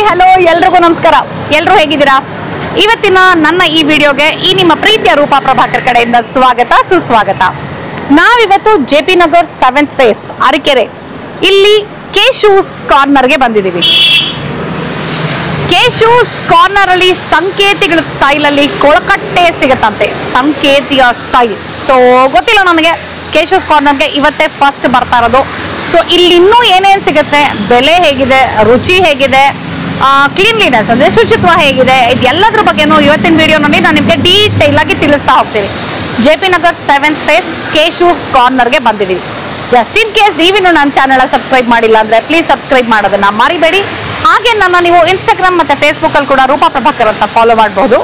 Hello ಎಲ್ರಿಗೂ ನಮಸ್ಕಾರ. ಎಲ್ಲರೂ ಹೇಗಿದ್ದೀರಾ? ಇವತ್ತಿನ ನನ್ನ ಈ ವಿಡಿಯೋಗೆ ಈ ನಿಮ್ಮ ಪ್ರೀತಿಯ ರೂಪಾ ಪ್ರಭಾಕರ್ ಕಡೆಯಿಂದ ಸ್ವಾಗತ ಸುಸ್ವಾಗತ. ನಾವಿವತ್ತು JP Nagar 7th face Arakere ಇಲ್ಲಿ ಕೆ ಶೂಸ್ ಕಾರ್ನರ್ಗೆ ಬಂದಿದ್ದೀವಿ. ಕೆ ಶೂಸ್ ಕಾರ್ನರ್ ಅಲ್ಲಿ ಸಂಕೇತಿಗಳ ಸ್ಟೈಲ್ ಅಲ್ಲಿ ಕೊಳಕಟ್ಟೆ ಸಿಗತ್ತಂತೆ. ಸಂಕೇತಿಯ ಸ್ಟೈಲ್. ಸೊ ಗೊತ್ತಿಲ್ಲ ನನಗೆ, ಕೆ ಶೂಸ್ ಕಾರ್ನರ್ಗೆ ಇವತ್ತೇ ಫಸ್ಟ್ ಬರ್ತಾ ಇರೋದು. ಸೊ ಇಲ್ಲಿ ಇನ್ನೂ ಏನೇನು ಸಿಗುತ್ತೆ, ಬೆಲೆ ಹೇಗಿದೆ, ರುಚಿ ಹೇಗಿದೆ, ಕ್ಲೀನ್ಲಿನೆಸ್ ಅಂದರೆ ಶುಚಿತ್ವ ಹೇಗಿದೆ, ಇದೆಲ್ಲದ್ರ ಬಗ್ಗೆನೂ ಇವತ್ತಿನ ವಿಡಿಯೋನಲ್ಲಿ ನಾನು ನಿಮಗೆ ಡೀಟೇಲ್ ಆಗಿ ತಿಳಿಸ್ತಾ ಹೋಗ್ತೀನಿ. JP ನಗರ್ 7th ಫೇಸ್ ಕೆ ಶೂಸ್ ಕಾರ್ನರ್ಗೆ ಬಂದಿದ್ದೀವಿ. ಜಸ್ಟ್ ಇನ್ ಕೇಸ್ ನೀವಿನ್ನು ನನ್ನ ಚಾನಲ್ ಸಬ್ಸ್ಕ್ರೈಬ್ ಮಾಡಿಲ್ಲ ಅಂದರೆ ಪ್ಲೀಸ್ ಸಬ್ಸ್ಕ್ರೈಬ್ ಮಾಡೋದನ್ನ ಮರಿಬೇಡಿ. ಹಾಗೆ ನನ್ನ ನೀವು ಇನ್ಸ್ಟಾಗ್ರಾಮ್ ಮತ್ತು ಫೇಸ್ಬುಕ್ಕಲ್ಲಿ ಕೂಡ ರೂಪಾ ಪ್ರಭಾಕರ್ ಅಂತ ಫಾಲೋ ಮಾಡ್ಬೋದು.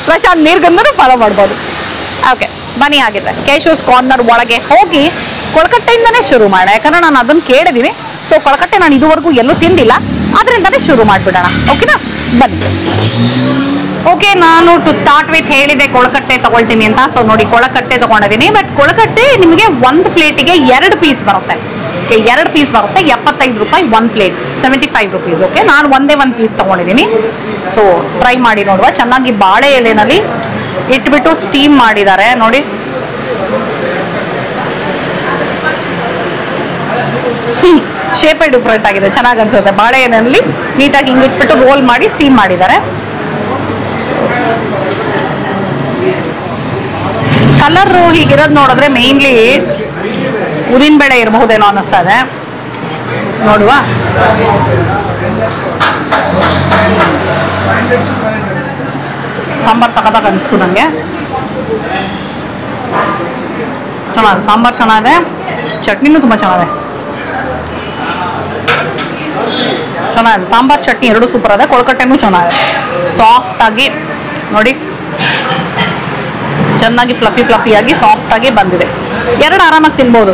ಪ್ರಶಾಂತ್ ನೀರ್ಗಂಧನೂ ಫಾಲೋ ಮಾಡ್ಬೋದು. ಓಕೆ ಬನ್ನಿ, ಹಾಗಿದ್ರೆ ಕೆ ಶೂಸ್ ಕಾರ್ನರ್ ಒಳಗೆ ಹೋಗಿ ಕೊಳಕಟ್ಟೆಯಿಂದನೇ ಶುರು ಮಾಡೋಣ. ಯಾಕಂದ್ರೆ ನಾನು ಅದನ್ನು ಕೇಳಿದ್ದೀನಿ. ಸೊ ಕೊಳಕಟ್ಟೆ ನಾನು ಇದುವರೆಗೂ ಎಲ್ಲೂ ತಿಂದಿಲ್ಲ, ಅದರಿಂದನೇ ಶುರು ಮಾಡಿಬಿಡೋಣ. ಓಕೆನಾ, ಬನ್ನಿ. ಓಕೆ, ನಾನು ಟು ಸ್ಟಾರ್ಟ್ ವಿತ್ ಹೇಳಿದೆ ಕೊಳಕಟ್ಟೆ ತಗೊಳ್ತೀನಿ ಅಂತ. ಸೊ ನೋಡಿ, ಕೊಳಕಟ್ಟೆ ತಗೊಂಡಿದ್ದೀನಿ. ಬಟ್ ಕೊಳಕಟ್ಟೆ ನಿಮಗೆ ಒಂದು ಪ್ಲೇಟಿಗೆ 2 ಪೀಸ್ ಬರುತ್ತೆ. ಓಕೆ, 2 ಪೀಸ್ ಬರುತ್ತೆ. 75 ರೂಪಾಯಿ 1 ಪ್ಲೇಟ್, 75 ರುಪೀಸ್. ಓಕೆ, ನಾನು ಒಂದೇ 1 ಪೀಸ್ ತಗೊಂಡಿದ್ದೀನಿ. ಸೊ ಟ್ರೈ ಮಾಡಿ ನೋಡುವ. ಚೆನ್ನಾಗಿ ಬಾಳೆ ಎಲೆನಲ್ಲಿ ಇಟ್ಬಿಟ್ಟು ಸ್ಟೀಮ್ ಮಾಡಿದ್ದಾರೆ ನೋಡಿ. ಶೇಪೇ ಡಿಫ್ರೆಂಟ್ ಆಗಿದೆ, ಚೆನ್ನಾಗಿ ಅನ್ಸುತ್ತೆ. ಬಾಳೆ ಎಲೆಯಲ್ಲಿ ನೀಟಾಗಿ ಹಿಂಗೆ ಇಟ್ಬಿಟ್ಟು ರೋಲ್ ಮಾಡಿ ಸ್ಟೀಮ್ ಮಾಡಿದ್ದಾರೆ. ಕಲರ್ ಹೀಗಿರೋದು ನೋಡಿದ್ರೆ ಮೇನ್ಲಿ ಉದಿನ ಬೇಳೆ ಇರಬಹುದೇನೋ ಅನ್ನಿಸ್ತಾ ಇದೆ. ನೋಡುವ. ಸಾಂಬಾರು ಸಖತ್ತಾಗಿ ಅನಿಸ್ತು ನನಗೆ. ಚೆನ್ನಾಗಿದೆ ಸಾಂಬಾರು, ಚೆನ್ನಾಗಿದೆ. ಚಟ್ನಿನೂ ತುಂಬ ಚೆನ್ನಾಗಿದೆ. ಚೆನ್ನಾಗಿದೆ ಸಾಂಬಾರು ಚಟ್ನಿ ಎರಡು ಸೂಪರ್ ಇದೆ. ಕೊಳಕಟ್ಟೆನೂ ಚೆನ್ನಾಗಿದೆ, ಸಾಫ್ಟಾಗಿ ನೋಡಿ, ಚೆನ್ನಾಗಿ ಫ್ಲಫಿಯಾಗಿ ಸಾಫ್ಟಾಗಿ ಬಂದಿದೆ. 2 ಆರಾಮಾಗಿ ತಿನ್ಬೋದು.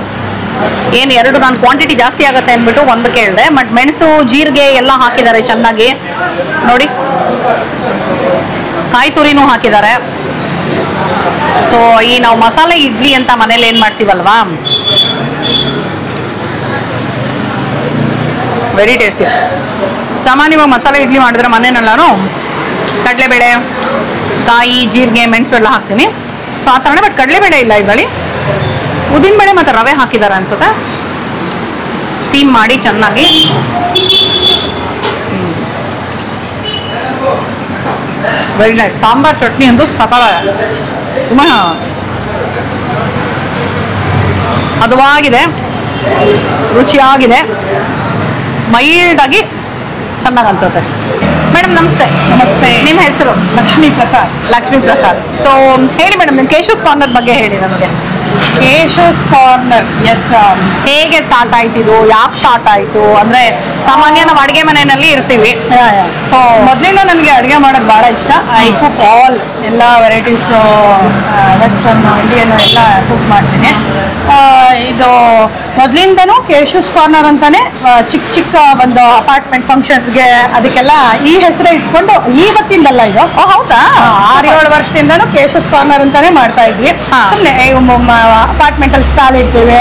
ಏನು 2 ನಾನು ಕ್ವಾಂಟಿಟಿ ಜಾಸ್ತಿ ಆಗುತ್ತೆ ಅಂದ್ಬಿಟ್ಟು 1 ಕೇಳಿದೆ. ಬಟ್ ಮೆಣಸು ಜೀರಿಗೆ ಎಲ್ಲ ಹಾಕಿದ್ದಾರೆ ಚೆನ್ನಾಗಿ ನೋಡಿ. ಕಾಯಿ ತುರಿನೂ ಹಾಕಿದ್ದಾರೆ. ಸೊ ಈ ನಾವು ಮಸಾಲೆ ಇಡ್ಲಿ ಅಂತ ಮನೇಲಿ ಏನು ಮಾಡ್ತೀವಲ್ವಾ, ವೆರಿ ಟೇಸ್ಟಿ. ಸಾಮಾನ್ಯವಾಗಿ ಮಸಾಲೆ ಇಡ್ಲಿ ಮಾಡಿದ್ರೆ ಮನೆಯಲ್ಲಾನು ಕಡಲೆಬೇಳೆ, ಕಾಯಿ, ಜೀರಿಗೆ, ಮೆಣಸು ಎಲ್ಲ ಹಾಕ್ತೀನಿ. ಸೊ ಆ ಥರನೇ. ಬಟ್ ಕಡಲೆಬೇಳೆ ಇಲ್ಲ ಇದರಲ್ಲಿ, ಉದ್ದಿನಬೇಳೆ ಮತ್ತು ರವೆ ಹಾಕಿದ್ದಾರೆ ಅನ್ಸುತ್ತೆ. ಸ್ಟೀಮ್ ಮಾಡಿ ಚೆನ್ನಾಗಿ. Very nice. ಸಾಂಬಾರ್ ಚಟ್ನಿ ಅಂತೂ ಸಕಲಾಗಿದೆ, ತುಂಬ ಹದವಾಗಿದೆ, ರುಚಿಯಾಗಿದೆ, ಮೈಲ್ಡಾಗಿ ಚೆನ್ನಾಗಿ ಅನ್ಸುತ್ತೆ. ಮೇಡಮ್ ನಮಸ್ತೆ. ನಮಸ್ತೆ. ನಿಮ್ಮ ಹೆಸರು? ಲಕ್ಷ್ಮೀ ಪ್ರಸಾದ್. ಲಕ್ಷ್ಮೀ ಪ್ರಸಾದ್. ಸೊ ಹೇಳಿ ಮೇಡಮ್, ನಿಮ್ಮ ಕೆ ಶೂಸ್ ಕಾರ್ನರ್ ಬಗ್ಗೆ ಹೇಳಿ ನಮಗೆ. K shoes corner, yes. ಹೇಗೆ ಸ್ಟಾರ್ಟ್ ಆಯ್ತು ಇದು, ಯಾಕೆ ಸ್ಟಾರ್ಟ್ ಆಯಿತು ಅಂದರೆ ಸಾಮಾನ್ಯ ನಾವು ಅಡುಗೆ ಮನೆಯಲ್ಲಿ ಇರ್ತೀವಿ. ಸೊ ಮೊದಲಿಂದ ನನಗೆ ಅಡುಗೆ ಮಾಡೋದು ಭಾಳ ಇಷ್ಟ. ಐ ಕುಕ್ ಆಲ್, ಎಲ್ಲ ವೆರೈಟೀಸು, ವೆಸ್ಟರ್ನ್, ಇಂಡಿಯನ್ ಎಲ್ಲ ಕುಕ್ ಮಾಡ್ತೀನಿ. ಇದು ಮೊದಲಿಂದನೂ ಕೆ ಶೂಸ್ ಕಾರ್ನರ್ ಅಂತಾನೆ ಚಿಕ್ಕ ಚಿಕ್ಕ ಒಂದು ಅಪಾರ್ಟ್ಮೆಂಟ್ ಫಂಕ್ಷನ್ಸ್ಗೆ ಅದಕ್ಕೆಲ್ಲ ಈ ಹೆಸರೇ ಇಟ್ಕೊಂಡು, ಇವತ್ತಿಂದಲ್ಲ ಇದು. ಹೌದಾ? 6-7 ವರ್ಷದಿಂದನೂ ಕೆ ಶೂಸ್ ಕಾರ್ನರ್ ಅಂತಾನೆ ಮಾಡ್ತಾ ಇದ್ವಿ. ಸುಮ್ಮನೆ ಅಪಾರ್ಟ್ಮೆಂಟ್ ಅಲ್ಲಿ ಸ್ಟಾಲ್ ಇಡ್ತೀವಿ.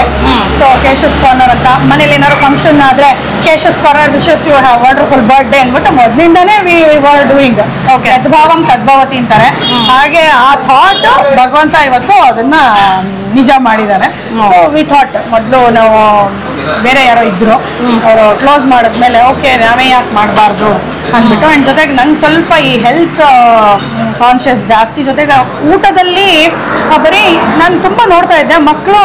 ಸೊ ಕೆ ಶೂಸ್ ಕಾರ್ನರ್ ಅಂತ. ಮನೇಲಿ ಏನಾದ್ರು ಫಂಕ್ಷನ್ ಆದ್ರೆ K shoes corner wishes you have wonderful birthday ಅಂದ್ಬಿಟ್ಟು ಮೊದಲಿಂದಾನೇ ವಿ ವರ್ ಡೂಯಿಂಗ್. ಓಕೆ, ಯದ್ಭಾವಂ ತದ್ಭವತಿ ಅಂತಾರೆ. ಹಾಗೆ ಆ ಥಾಟ್ ಭಗವಂತ ಇವತ್ತು ಅದನ್ನ ನಿಜ ಮಾಡಿದ್ದಾರೆ. ಸೊ ವಿ ಥಾಟ್, ಮೊದಲು ನಾವು ಬೇರೆ ಯಾರೋ ಇದ್ರು, ಅವರು ಕ್ಲೋಸ್ ಮಾಡಿದ್ಮೇಲೆ ಓಕೆ ನಾವೇ ಯಾಕೆ ಮಾಡಬಾರ್ದು ಅಂದ್ಬಿಟ್ಟು. ಆ್ಯಂಡ್ ಜೊತೆಗೆ ನಂಗೆ ಸ್ವಲ್ಪ ಈ ಹೆಲ್ತ್ ಕಾನ್ಷಿಯಸ್ ಜಾಸ್ತಿ. ಜೊತೆಗೆ ಊಟದಲ್ಲಿ ಬರೀ ನಾನು ತುಂಬ ನೋಡ್ತಾ ಇದ್ದೆ, ಮಕ್ಕಳು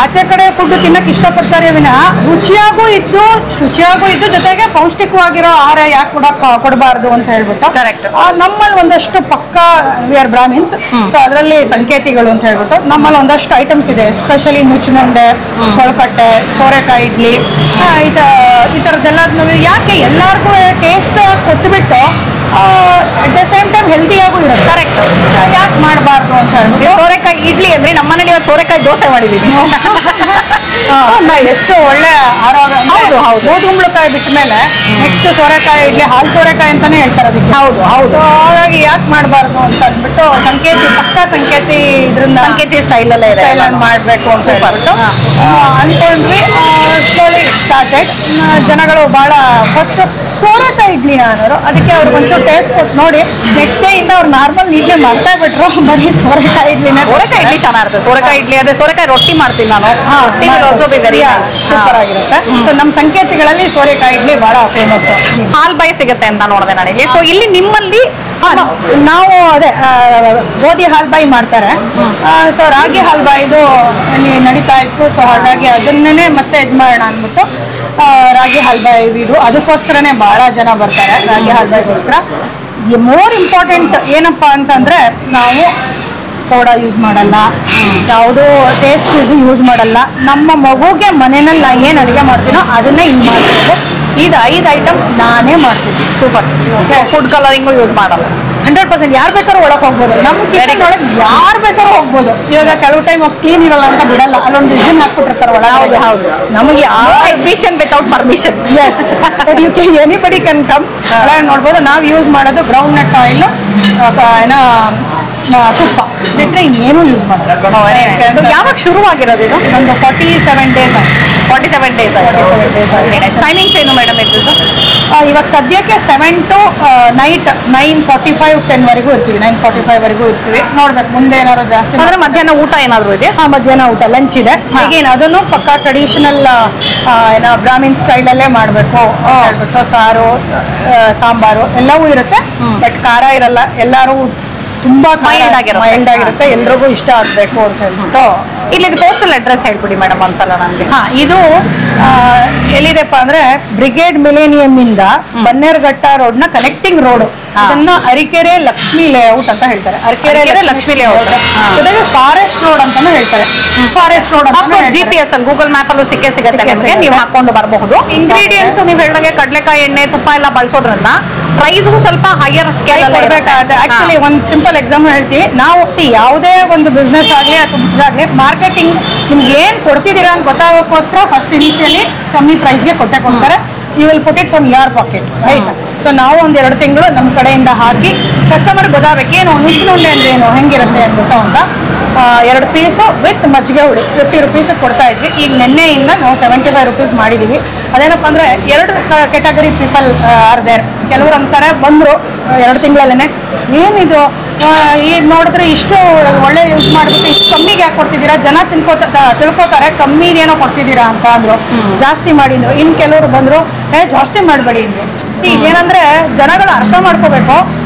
ಆಚೆ ಕಡೆ ಫುಡ್ ತಿನ್ನಕ್ಕೆ ಇಷ್ಟಪಡ್ತಾರೆ ವಿನಃ ರುಚಿಯಾಗೂ ಇದ್ದು ಶುಚಿಯಾಗೂ ಇದ್ದು ಜೊತೆಗೆ ಪೌಷ್ಟಿಕವಾಗಿರೋ ಆಹಾರ ಯಾಕೆ ಕೊಡಬಾರ್ದು ಅಂತ ಹೇಳ್ಬಿಟ್ಟು. ಕರೆಕ್ಟ್. ನಮ್ಮಲ್ಲಿ ಒಂದಷ್ಟು ಪಕ್ಕ ವಿ ಆರ್ ಬ್ರಾಹ್ಮಿನ್ಸ್. ಸೊ ಅದರಲ್ಲಿ ಸಂಕೇತಿಗಳು ಅಂತ ಹೇಳ್ಬಿಟ್ಟು ನಮ್ಮಲ್ಲಿ ಒಂದಷ್ಟು ಐಟಮ್ಸ್ ಇದೆ. ಎಸ್ಪೆಷಲಿ ನುಚ್ಚುನುಂಡೆ, ಕೊಳಕಟ್ಟೆ, ಸೋರೆಕಾಯಿ ಇಡ್ಲಿ, ಈ ಥರದ್ದೆಲ್ಲ ಯಾಕೆ ಎಲ್ಲರಿಗೂ ಟೇಸ್ಟ್ ಕೊಟ್ಬಿಟ್ಟು ಅಟ್ ದ ಸೇಮ್ ಟೈಮ್ ಹೆಲ್ದಿಯಾಗೂ ಇರುತ್ತೆ. ಕರೆಕ್ಟ್. ಯಾಕೆ ಮಾಡಬಾರ್ದು ಅಂತ ಹೇಳ್ಬಿಟ್ಟು ಸೋರೆಕಾಯಿ ಇಡ್ಲಿ ಅಂದ್ರೆ ನಮ್ಮನೇಲಿ ಇವತ್ತು ಸೋರೆಕಾಯಿ ದೋಸೆ ಮಾಡಿದ್ದೀವಿ. ಎಷ್ಟು ಒಳ್ಳೆ ಆರೋಗ್ಯ. ಹೌದು ಹೌದು. ಗೋಧುಂಬಳಕಾಯಿ ಬಿಟ್ಟ ಮೇಲೆ ನೆಕ್ಸ್ಟ್ ಸೋರೆಕಾಯಿ ಇಡ್ಲಿ, ಹಾಲು ಸೋರೆಕಾಯಿ ಅಂತಾನೆ ಹೇಳ್ತಾರೆ ಅದಕ್ಕೆ. ಹೌದು ಹೌದು. ಹಾಗಾಗಿ ಯಾಕೆ ಮಾಡಬಾರ್ದು ಅಂತ ಅಂದ್ಬಿಟ್ಟು ಸಂಕೇತಿ, ಪಕ್ಕ ಸಂಕೇತಿ ಇದ್ರಿಂದ ಸಂಕೇತಿ ಸ್ಟೈಲಲ್ಲೇ ಸ್ಟೈಲಲ್ಲಿ ಮಾಡಬೇಕು ಅಂತ ಹೇಳ್ಬಿಟ್ಟು ಅನ್ಕೊಂಡ್ವಿ. Slowly started. ಜನಗಳು ಭಾಳ ಫಸ್ಟ್ ಸೋರೆಕಾಯಿ ಇಡ್ಲಿ ಅನ್ನೋರು. ಅದಕ್ಕೆ ಅವ್ರಿಗೆ ಒಂಚೂರು ಟೇಸ್ಟ್ ಕೊಟ್ಟು ನೋಡಿ, ನೆಕ್ಸ್ಟ್ ಡೇ ಇಂದ ಅವ್ರು ನಾರ್ಮಲ್ ನೀಟ್ಲಿ ಮಾಡ್ತಾ ಬಿಟ್ರು, ಬರೀ ಸೋರೆಕಾಯಿ ಇಡ್ಲಿನ. ಸೋರೆಕಾಯಿ ಇಡ್ಲಿ ಚೆನ್ನಾಗಿರುತ್ತೆ. ಸೋರೆಕಾಯಿ ಇಡ್ಲಿ ಅದೇ ಸೋರೆಕಾಯಿ ರೊಟ್ಟಿ ಮಾಡ್ತೀನಿ ನಾನು. ಸೂಪರ್ ಆಗಿರುತ್ತೆ. ಸೊ ನಮ್ಮ ಸಂಕೇತಿಗಳಲ್ಲಿ ಸೋರೆಕಾಯಿ ಇಡ್ಲಿ ಬಹಳ ಫೇಮಸ್. ಹಾಲ್ ಬಾಯಿ ಸಿಗುತ್ತೆ ಅಂತ ನೋಡಿದೆ ನಾನು ಇಲ್ಲಿ. ಸೊ ಇಲ್ಲಿ ನಿಮ್ಮಲ್ಲಿ ನಾವು ಅದೇ ಗೋಧಿ ಹಾಲ್ಬಾಯಿ ಮಾಡ್ತಾರೆ. ಸೊ ರಾಗಿ ಹಾಲ್ಬಾಯಿದು ನಡೀತಾ ಇತ್ತು. ಸೊ ಹಾಗಾಗಿ ಅದನ್ನೇ ಮತ್ತೆ ಇದು ಮಾಡೋಣ ಅಂದ್ಬಿಟ್ಟು ರಾಗಿ ಹಾಲ್ಬಾಯಿ ಇದು ಅದಕ್ಕೋಸ್ಕರನೇ ಬಹಳ ಜನ ಬರ್ತಾರೆ ರಾಗಿ ಹಾಲ್ಬಾಯಿಗೋಸ್ಕರ. ಮೋರ್ ಇಂಪಾರ್ಟೆಂಟ್ ಏನಪ್ಪಾ ಅಂತಂದ್ರೆ ನಾವು ಸೋಡಾ ಯೂಸ್ ಮಾಡಲ್ಲ, ಯಾವುದೋ ಟೇಸ್ಟ್ ಇದು ಯೂಸ್ ಮಾಡಲ್ಲ. ನಮ್ಮ ಮಗುಗೆ ಮನೆಯಲ್ಲಿ ನಾ ಏನು ಅಡುಗೆ ಮಾಡ್ತೀನೋ ಅದನ್ನೇ ಯೂಸ್ ಮಾಡ್ತೀವಿ. ಇದು 5 ಐಟಮ್ ನಾನೇ ಮಾಡ್ತೀನಿ. ಸೂಪರ್. ಫುಡ್ ಕಲರಿಂಗು ಯೂಸ್ ಮಾಡಲ್ಲ. 100% ಯಾರು ಬೇಕಾದ್ರೂ ಒಳಗೆ ಹೋಗ್ಬೋದು. ನಮ್ಮ ಕಿಚನ್ ಒಳಗೆ ಯಾರು ಬೇಕಾದ್ರೂ ಹೋಗ್ಬೋದು. ಇವಾಗ ಕೆಲವು ಟೈಮ್ ಕ್ಲೀನ್ ಇರಲ್ಲ ಅಂತ ಬಿಡಲ್ಲ, ಅಲ್ಲೊಂದು ಇದನ್ನ ಹಾಕ್ಬಿಟ್ಟಿರ್ತಾರೆ ಒಳಗೆ. ಹೌದು. ನಮಗೆ admission without permission. Yes, you can anybody can come. ಒಳಗೆ ನೋಡ್ಬೋದು. ನಾವು ಯೂಸ್ ಮಾಡೋದು ಗ್ರೌಂಡ್ ನಟ್ ಆಯಿಲ್, ಏನೋ ತುಪ್ಪ ಬಿಟ್ಟರೆ ಇನ್ನೇನು ಯೂಸ್ ಮಾಡೋದು. ಸೊ ಯಾವಾಗ ಶುರುವಾಗಿರೋದು ಇದು? ಒಂದು 47 ಡೇಸ್. 47 ಡೇಸ್. ಟೈಮಿಂಗ್ಸ್ ಏನು ಮೇಡಮ್ ಇದ್ದು? ಇವಾಗ ಸದ್ಯಕ್ಕೆ 7 to ನೈಟ್ 9:45 10 ವರೆಗೂ ಇರ್ತೀವಿ. 9:45 ವರೆಗೂ ಇರ್ತೀವಿ. ನೋಡ್ಬೇಕು ಮುಂದೆ ಏನಾದ್ರು ಜಾಸ್ತಿ ಅಂದ್ರೆ ಮಧ್ಯಾಹ್ನ ಊಟ ಏನಾದ್ರು ಇದೆ? ಮಧ್ಯಾಹ್ನ ಊಟ ಲಂಚ್ ಇದೆ. ಈಗೇನು ಅದನ್ನು ಪಕ್ಕಾ ಟ್ರೆಡಿಷನಲ್ ಏನೋ ಬ್ರಾಹ್ಮಿನ್ ಸ್ಟೈಲಲ್ಲೇ ಮಾಡಬೇಕು ಹೇಳ್ಬಿಟ್ಟು ಸಾರು ಸಾಂಬಾರು ಎಲ್ಲವೂ ಇರುತ್ತೆ. ಬಟ್ ಖಾರ ಇರಲ್ಲ. ಎಲ್ಲರೂ ತುಂಬಾ ಮೈಲ್ಡ್ ಆಗಿರುತ್ತೆ. ಎಲ್ರಿಗೂ ಇಷ್ಟ ಆಗ್ಬೇಕು ಅಂತ ಹೇಳ್ಬಿಟ್ಟು. ಇಲ್ಲಿ ಪೋಸ್ಟಲ್ ಅಡ್ರೆಸ್ ಹೇಳ್ಬಿಡಿ ಮೇಡಮ್ ಒಂದ್ಸಲ ನನಗೆ. ಇದು ಎಲ್ಲಿದೆಪ್ಪ ಅಂದ್ರೆ ಬ್ರಿಗೇಡ್ ಮಿಲೇನಿಯಂ ಇಂದ ಬನ್ನೇರ್ಘಟ್ಟ ರೋಡ್ ನ ಕನೆಕ್ಟಿಂಗ್ ರೋಡ್. ಇದನ್ನ ಅರಿಕೆರೆ ಲಕ್ಷ್ಮಿ ಲೇಔಟ್ ಅಂತ ಹೇಳ್ತಾರೆ. ಅರಿಕೆರೆ ಲಕ್ಷ್ಮಿ ಲೇಔಟ್ ಜೊತೆಗೆ ಫಾರೆಸ್ಟ್ ರೋಡ್ ಅಂತಾನು ಹೇಳ್ತಾರೆ. ಫಾರೆಸ್ಟ್ ರೋಡ್ ಅಂತ GPS ಅಲ್ಲಿ ಗೂಗಲ್ ಮ್ಯಾಪ್ ಅಲ್ಲೂ ಸಿಗುತ್ತೆ ನಿಮಗೆ. ನೀವು ಹಾಕೊಂಡು ಬರಬಹುದು. ಇಂಗ್ರೀಡಿಯೆಂಟ್ಸ್ ನೀವು ಹೇಳಿದಾಗೆ ಕಡಲೆಕಾಯಿ ಎಣ್ಣೆ ತುಪ್ಪ ಎಲ್ಲ ಬಳಸೋದ್ರಿಂದ ಪ್ರೈಸ್ ಸ್ವಲ್ಪ ಹೈಯರ್ ಸ್ಕೇಲ್ ಕೊಡ್ಬೇಕಾಗುತ್ತೆ. ಆಕ್ಚುಲಿ ಒಂದು ಸಿಂಪಲ್ ಎಕ್ಸಾಂಪಲ್ ಹೇಳ್ತೀವಿ ನಾವು. ಯಾವುದೇ ಒಂದು ಬಿಸ್ನೆಸ್ ಆಗಲಿ ಅಥವಾ ಇದಾಗಲಿ ಮಾರ್ಕೆಟಿಂಗ್ ನಿಮ್ಗೆ ಏನ್ ಕೊಡ್ತಿದ್ದೀರಾ ಅಂತ ಗೊತ್ತಾಗೋಕ್ಕೋಸ್ಕರ ಫಸ್ಟ್ ಇನಿಷಿಯಲಿ ಕಮ್ಮಿ ಪ್ರೈಸ್ಗೆ ಕೊಡ್ತಾರೆ. You will put it from your pocket, right? So ನಾವು ಒಂದು 2 ತಿಂಗಳು ನಮ್ಮ ಕಡೆಯಿಂದ ಹಾಕಿ ಕಸ್ಟಮರ್ ಗೊತ್ತಾಗಬೇಕು ಏನು ನುಚ್ಚು ಉಂಡೆ ಅಂದ್ರೆ ಏನು ಹೆಂಗಿರುತ್ತೆ ಅಂದ್ಬಿಟ್ಟು ಅಂತ 2 ಪೀಸು ವಿತ್ ಮಜ್ಜಿಗೆ ಹುಡಿ 50 ರುಪೀಸ್ ಕೊಡ್ತಾ ಇದ್ವಿ. ಈಗ ನಿನ್ನೆಯಿಂದ ನಾವು 75 ರುಪೀಸ್ ಮಾಡಿದ್ದೀವಿ. ಅದೇನಪ್ಪ ಅಂದರೆ 2 ಕ್ಯಾಟಗರಿ ಪೀಪಲ್ ಆರ್ ದೇರ್. ಕೆಲವರು ಅಂತಾರೆ ಬಂದರು 2 ತಿಂಗಳಲ್ಲೇ, ಏನಿದು ಈಗ ನೋಡಿದ್ರೆ ಇಷ್ಟು ಒಳ್ಳೆ ಯೂಸ್ ಮಾಡಿಬಿಟ್ಟು ಇಷ್ಟು ಕಮ್ಮಿಗೆ ಯಾಕೆ ಕೊಡ್ತಿದ್ದೀರಾ, ಜನ ತಿಳ್ಕೊತಾರೆ ಕಮ್ಮಿದೇನೋ ಕೊಡ್ತಿದ್ದೀರಾ ಅಂತ ಅಂದರು. ಜಾಸ್ತಿ ಮಾಡಿದ್ರು. ಇನ್ನು ಕೆಲವರು ಬಂದರು, ಜಾಸ್ತಿ ಮಾಡಬೇಡಿ ಅಂದರು. ಏನಂದರೆ ಜನಗಳು ಅರ್ಥ ಮಾಡ್ಕೋಬೇಕು.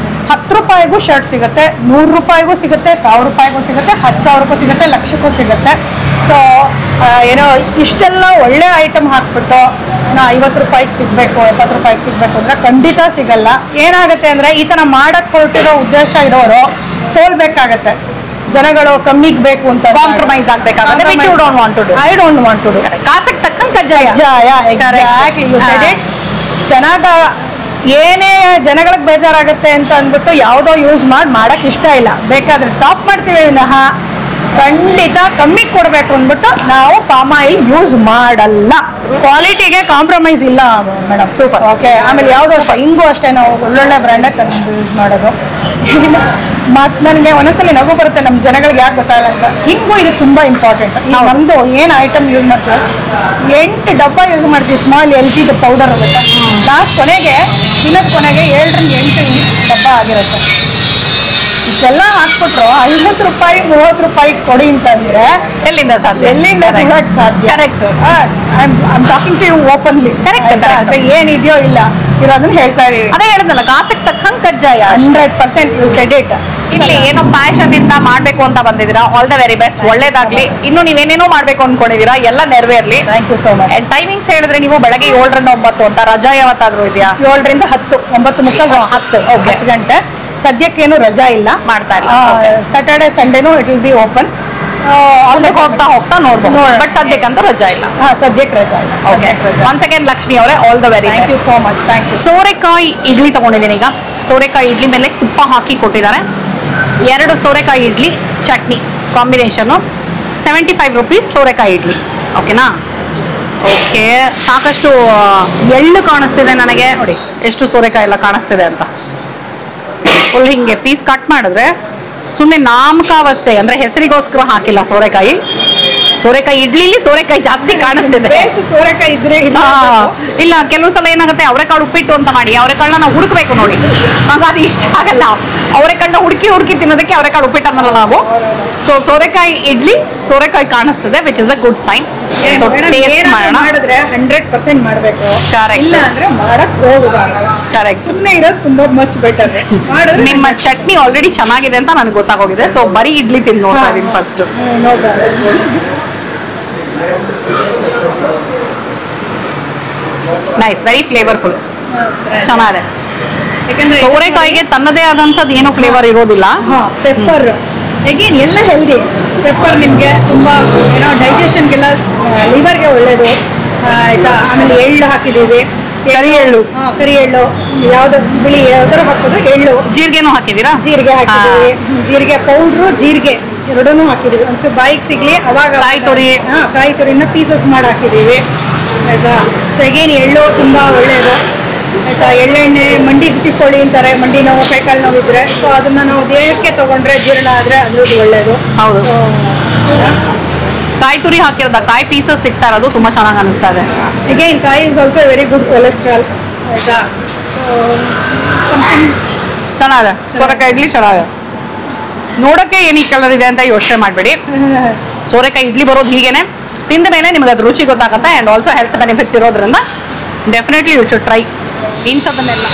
10 ರೂಪಾಯಿಗೂ ಶರ್ಟ್ ಸಿಗುತ್ತೆ, 100 ರೂಪಾಯಿಗೂ ಸಿಗುತ್ತೆ, 1000 ರೂಪಾಯಿಗೂ ಸಿಗುತ್ತೆ, 10,000ಕ್ಕೂ ಸಿಗುತ್ತೆ, ಲಕ್ಷಕ್ಕೂ ಸಿಗುತ್ತೆ. ಸೊ ಏನೋ ಇಷ್ಟೆಲ್ಲ ಒಳ್ಳೆ ಐಟಮ್ ಹಾಕ್ಬಿಟ್ಟು 50 ರೂಪಾಯಿಗೆ ಸಿಗಬೇಕು 70 ರೂಪಾಯಿಗೆ ಸಿಗಬೇಕು ಅಂದರೆ ಖಂಡಿತ ಸಿಗಲ್ಲ. ಏನಾಗುತ್ತೆ ಅಂದರೆ ಈ ಥರ ಮಾಡಕ್ಕೆ ಹೊರಟಿರೋ ಉದ್ದೇಶ ಇರೋರು ಸೋಲ್ಬೇಕಾಗತ್ತೆ. ಜನಗಳು ಕಮ್ಮಿಗೆ ಬೇಕು ಅಂತ ಕಾಂಪ್ರಮೈಸ್ ಆಗ್ಬೇಕಾಗುತ್ತೆ. I don't want to do. ಕಾಸಕ್ಕೆ ತಕ್ಕಂಗೆ ಕಜ್ಜಾಯ. Exactly you said it. ಏನೇ ಜನಗಳಿಗೆ ಬೇಜಾರಾಗುತ್ತೆ ಅಂತ ಅಂದ್ಬಿಟ್ಟು ಯಾವುದೋ ಯೂಸ್ ಮಾಡಕ್ಕೆ ಇಷ್ಟ ಇಲ್ಲ. ಬೇಕಾದ್ರೆ ಸ್ಟಾಪ್ ಮಾಡ್ತೀವಿ ವಿನಃ ಖಂಡಿತ ಕಮ್ಮಿ ಕೊಡಬೇಕು ಅಂದ್ಬಿಟ್ಟು ನಾವು ಪಾಮ್ ಆಯಿಲ್ ಯೂಸ್ ಮಾಡಲ್ಲ. ಕ್ವಾಲಿಟಿಗೆ ಕಾಂಪ್ರಮೈಸ್ ಇಲ್ಲ ಮೇಡಮ್. ಸೂಪರ್. ಓಕೆ. ಆಮೇಲೆ ಯಾವುದೋ ಹಿಂಗೂ ಅಷ್ಟೇ ನಾವು ಒಳ್ಳೊಳ್ಳೆ ಬ್ರ್ಯಾಂಡೇ ತಂದು ಯೂಸ್ ಮಾಡೋದು. ಮತ್ತು ನನಗೆ ಒಂದೊಂದ್ಸಲಿ ನಗು ಬರುತ್ತೆ ನಮ್ಮ ಜನಗಳಿಗೆ ಯಾಕೆ ಗೊತ್ತಾಗಲ್ಲ ಅಂತ. ಹಿಂಗೂ ಇದು ತುಂಬ ಇಂಪಾರ್ಟೆಂಟ್. ನಮ್ಮದು ಏನು ಐಟಮ್ ಯೂಸ್ ಮಾಡ್ತೀವಿ 8 ಡಬ್ಬ ಯೂಸ್ ಮಾಡ್ತೀವಿ. ಸ್ಮಾಲ್ LG ಪೌಡರ್ ಆಗುತ್ತೆ. ಲಾಸ್ಟ್ ಕೊನೆಗೆ ದಿನದ ಕೊನೆಗೆ 7ರಿಂದ 8 ಡಬ್ಬ ಆಗಿರುತ್ತೆ. ಇಷ್ಟೆಲ್ಲ ಹಾಕ್ಬಿಟ್ರು 50 ರೂಪಾಯಿ 30 ರೂಪಾಯಿ ಕೊಡಿ ಅಂತಂದ್ರೆ ಎಲ್ಲಿಂದ ಕೊಡಕ್ಕೆ ಸಾಧ್ಯ? Correct. I talking to you openly. Correct. ಏನಿದೆಯೋ ಇಲ್ಲ ಇರೋದನ್ನ ಹೇಳ್ತಾ ಇದೀವಿ. ಅದೇ ಹೇಳಿದ್ನಲ್ಲ ಕಾಸಕ್ಕೆ ತಕ್ಕಂಗೆ ಕಜ್ಜಾಯ. 100% ಯು ಸೆಡ್ ಇಟ್. ಇಲ್ಲಿ ಏನೋ ಪ್ಯಾಷನ್ ಇಂದ ಮಾಡ್ಬೇಕು ಅಂತ ಬಂದಿದ್ದೀರಾ. All the very best. ಒಳ್ಳೇದಾಗ್ಲಿ. ಇನ್ನು ನೀವೇನೇನೋ ಮಾಡ್ಬೇಕು ಅನ್ಕೊಂಡಿದೀರಾ ಎಲ್ಲ ನೆರವೇರ್ಲಿ. Thank you so much. Timings ಹೇಳಿದ್ರೆ ನೀವು ಬೆಳಗ್ಗೆ 7ರಿಂದ 9 ಅಂತ ರಜಾ ಯಾವತ್ತಾದ್ರೂ ಇದೆಯಾ? 7ರಿಂದ 10 9:30 10 ಗಂಟೆ. ಸದ್ಯಕ್ಕೇನು ರಜಾ ಇಲ್ಲ, ಮಾಡ್ತಾ ಇಲ್ಲ. ಸ್ಯಾಟರ್ಡೆ ಸಂಡೇನು ಇಟ್ ವಿಲ್ ಬಿ ಓಪನ್. ಹೋಗ್ತಾ ನೋಡ್ಬೋದು. ಬಟ್ ಸದ್ಯಕ್ಕಂತೂ ರಜಾ ಇಲ್ಲ. ಸದ್ಯಕ್ಕೆ ರಜಾ ಇಲ್ಲ. ಒನ್ಸ್ ಅಗೇನ್ ಲಕ್ಷ್ಮಿ ಅವರೇ all the very thank you so much. Thank you. ಸೋರೆಕಾಯಿ ಇಡ್ಲಿ ತಗೊಂಡಿದ್ದೀನಿ. ಈಗ ಸೋರೆಕಾಯಿ ಇಡ್ಲಿ ಮೇಲೆ ತುಪ್ಪ ಹಾಕಿ ಕೊಟ್ಟಿದ್ದಾರೆ. 2 ಸೋರೆಕಾಯಿ ಇಡ್ಲಿ ಚಟ್ನಿ ಕಾಂಬಿನೇಷನ್ನು 75 ರುಪೀಸ್ ಸೋರೆಕಾಯಿ ಇಡ್ಲಿ. ಓಕೆನಾ? ಓಕೆ. ಸಾಕಷ್ಟು ಎಳ್ಳು ಕಾಣಿಸ್ತಿದೆ ನನಗೆ. ನೋಡಿ ಎಷ್ಟು ಸೋರೆಕಾಯಿ ಎಲ್ಲ ಕಾಣಿಸ್ತಿದೆ ಅಂತ. ಫುಲ್ ಹಿಂಗೆ ಪೀಸ್ ಕಟ್ ಮಾಡಿದ್ರೆ ಸುಮ್ಮನೆ ನಾಮಕಾವಸ್ಥೆ ಅಂದ್ರೆ ಹೆಸರಿಗೋಸ್ಕರ ಹಾಕಿಲ್ಲ ಸೋರೆಕಾಯಿ. ಸೋರೆಕಾಯಿ ಇಡ್ಲಿಲಿ ಸೋರೆಕಾಯಿ ಜಾಸ್ತಿ ಕಾಣಿಸ್ತಿದೆ. ಸೋರೆಕಾಯಿ ಇದ್ರೆ ಇಲ್ಲ, ಕೆಲವು ಸಲ ಏನಾಗುತ್ತೆ ಅವರೆಕಾಳು ಉಪ್ಪಿಟ್ಟು ಅಂತ ಮಾಡಿ ಅವರೆಕಾಳನ್ನ ನಾವು ಹುಡುಕ್ಬೇಕು ನೋಡಿ, ಹಾಗಾಗಿ ಇಷ್ಟ ಆಗಲ್ಲ. ಅವರೆಕಾಳನ್ನ ಹುಡುಕಿ ತಿನ್ನೋದಕ್ಕೆ ಅವರೆಕಾಳು ಉಪ್ಪಿಟ್ಟು ಅನ್ನಲ್ಲ ನಾವು. ಸೊ ಸೋರೆಕಾಯಿ ಇಡ್ಲಿ ಸೋರೆಕಾಯಿ ಕಾಣಿಸ್ತದೆ, which is a good sign. So taste ಮಾಡೋಣ. ಮಾಡಿದ್ರೆ 100% ಮಾಡಬೇಕು, ಇಲ್ಲ ಅಂದ್ರೆ ಮಾಡಕ್ ಹೋಗುದು. ಕರೆಕ್ಟ್. ಸುಮ್ಮನೆ ಇರೋದು ತುಂಬಾ ಮಚ್ ಬೆಟರ್. ನಿಮ್ಮ ಚಟ್ನಿ ಆಲ್ರೆಡಿ ಚೆನ್ನಾಗಿದೆ ಅಂತ ನನಗೆ ಗೊತ್ತಾಗೋಗಿದೆ. ಸೊ ಬರೀ ಇಡ್ಲಿ ತಿಂದು ನೋಡ್ತಾ ಇದೀನಿ ಫಸ್ಟ್. ನೈಸ್, ವೆರಿ ಫ್ಲೇವರ್ಫುಲ್, ಚೆನ್ನಾಗಿದೆ. ಸೋರೆಕಾಯಿಗೆ ತನ್ನದೇ ಆದಂಥದ್ದು ಏನೋ ಫ್ಲೇವರ್ ಇರೋದಿಲ್ಲ. ಪೆಪ್ಪರ್ ಅಗೇನ್ ಎಲ್ಲ ಹೆಲ್ದಿ. ಪೆಪ್ಪರ್ ನಿಮಗೆ ತುಂಬಾ ಏನೋ ಡೈಜೆಷನ್ಗೆಲ್ಲ, ಲಿವರ್ಗೆ ಒಳ್ಳೇದು ಆಯ್ತಾ. ಆಮೇಲೆ ಎಳ್ಳು ಹಾಕಿದ್ದೀವಿ, ಕರಿ ಎಳ್ಳು. ಕರಿ ಎಳ್ಳು ಯಾವ್ದು ಬಿಳಿ ಯಾವ್ದಾರು ಹಾಕೋದು, ಎಳ್ಳು. ಜೀರಿಗೆನೂ ಹಾಕಿದ್ದೀರಾ? ಜೀರಿಗೆ ಹಾಕಿದ್ದೀವಿ, ಜೀರಿಗೆ ಪೌಡ್ರು, ಜೀರಿಗೆ ಎರಡನ್ನೂ ಹಾಕಿದ್ದೀವಿ. ಒಂಚೂರು ಬಾಯಿಗೆ ಸಿಗ್ಲಿ ಅವಾಗ. ಕಾಯಿ ತುರಿನ ಪೀಸಸ್ ಮಾಡಿ ಹಾಕಿದ್ದೀವಿ ಆಯ್ತಾ. ಅಗೇನ್ ಎಳ್ಳು ತುಂಬಾ ಒಳ್ಳೇದು ಆಯ್ತಾ. ಎಳ್ಳೆಣ್ಣೆ ಮಂಡಿ ತಿಕ್ಕೊಳ್ಳಿ ಅಂತಾರೆ, ಮಂಡಿ ನೋವು ಕೈಕಾಲು ನೋವು ಇದ್ರೆ. ಸೊ ಅದನ್ನ ನಾವು ದೇಹಕ್ಕೆ ತಗೊಂಡ್ರೆ ಜೀರ್ಣ ಆದ್ರೆ ಅದ್ರದ್ದು ಒಳ್ಳೇದು. ಹೌದು. ಕಾಯಿ ತುರಿ ಹಾಕಿರೋದ ಕಾಯಿ ಪೀಸಸ್ ಸಿಗ್ತಾ ಇರೋದು ತುಂಬಾ ಚೆನ್ನಾಗಿ ಅನಿಸ್ತಾ ಇದೆ. ಅಗೇನ್ ಕಾಯಿ is also very good cholesterol ಆಯ್ತಾ. ಚೆನ್ನಾಗಿದೆ ಸೋರೆಕಾಯಿ ಇಡ್ಲಿ, ಚೆನ್ನಾಗಿದೆ. ನೋಡಕ್ಕೆ ಏನು ಈ ಕಲರ್ ಇದೆ ಅಂತ ಯೋಚನೆ ಮಾಡಬೇಡಿ. ಸೋರೆಕಾಯಿ ಇಡ್ಲಿ ಬರೋದು ಹೀಗೇನೆ, ತಿಂದ ಮೇಲೆ ನಿಮಗೆ ಅದು ರುಚಿ ಗೊತ್ತಾಗುತ್ತೆ. ಆ್ಯಂಡ್ ಆಲ್ಸೋ ಹೆಲ್ತ್ ಬೆನಿಫಿಟ್ಸ್ ಇರೋದ್ರಿಂದ definitely you should try ಇಂಥದನ್ನೆಲ್ಲ.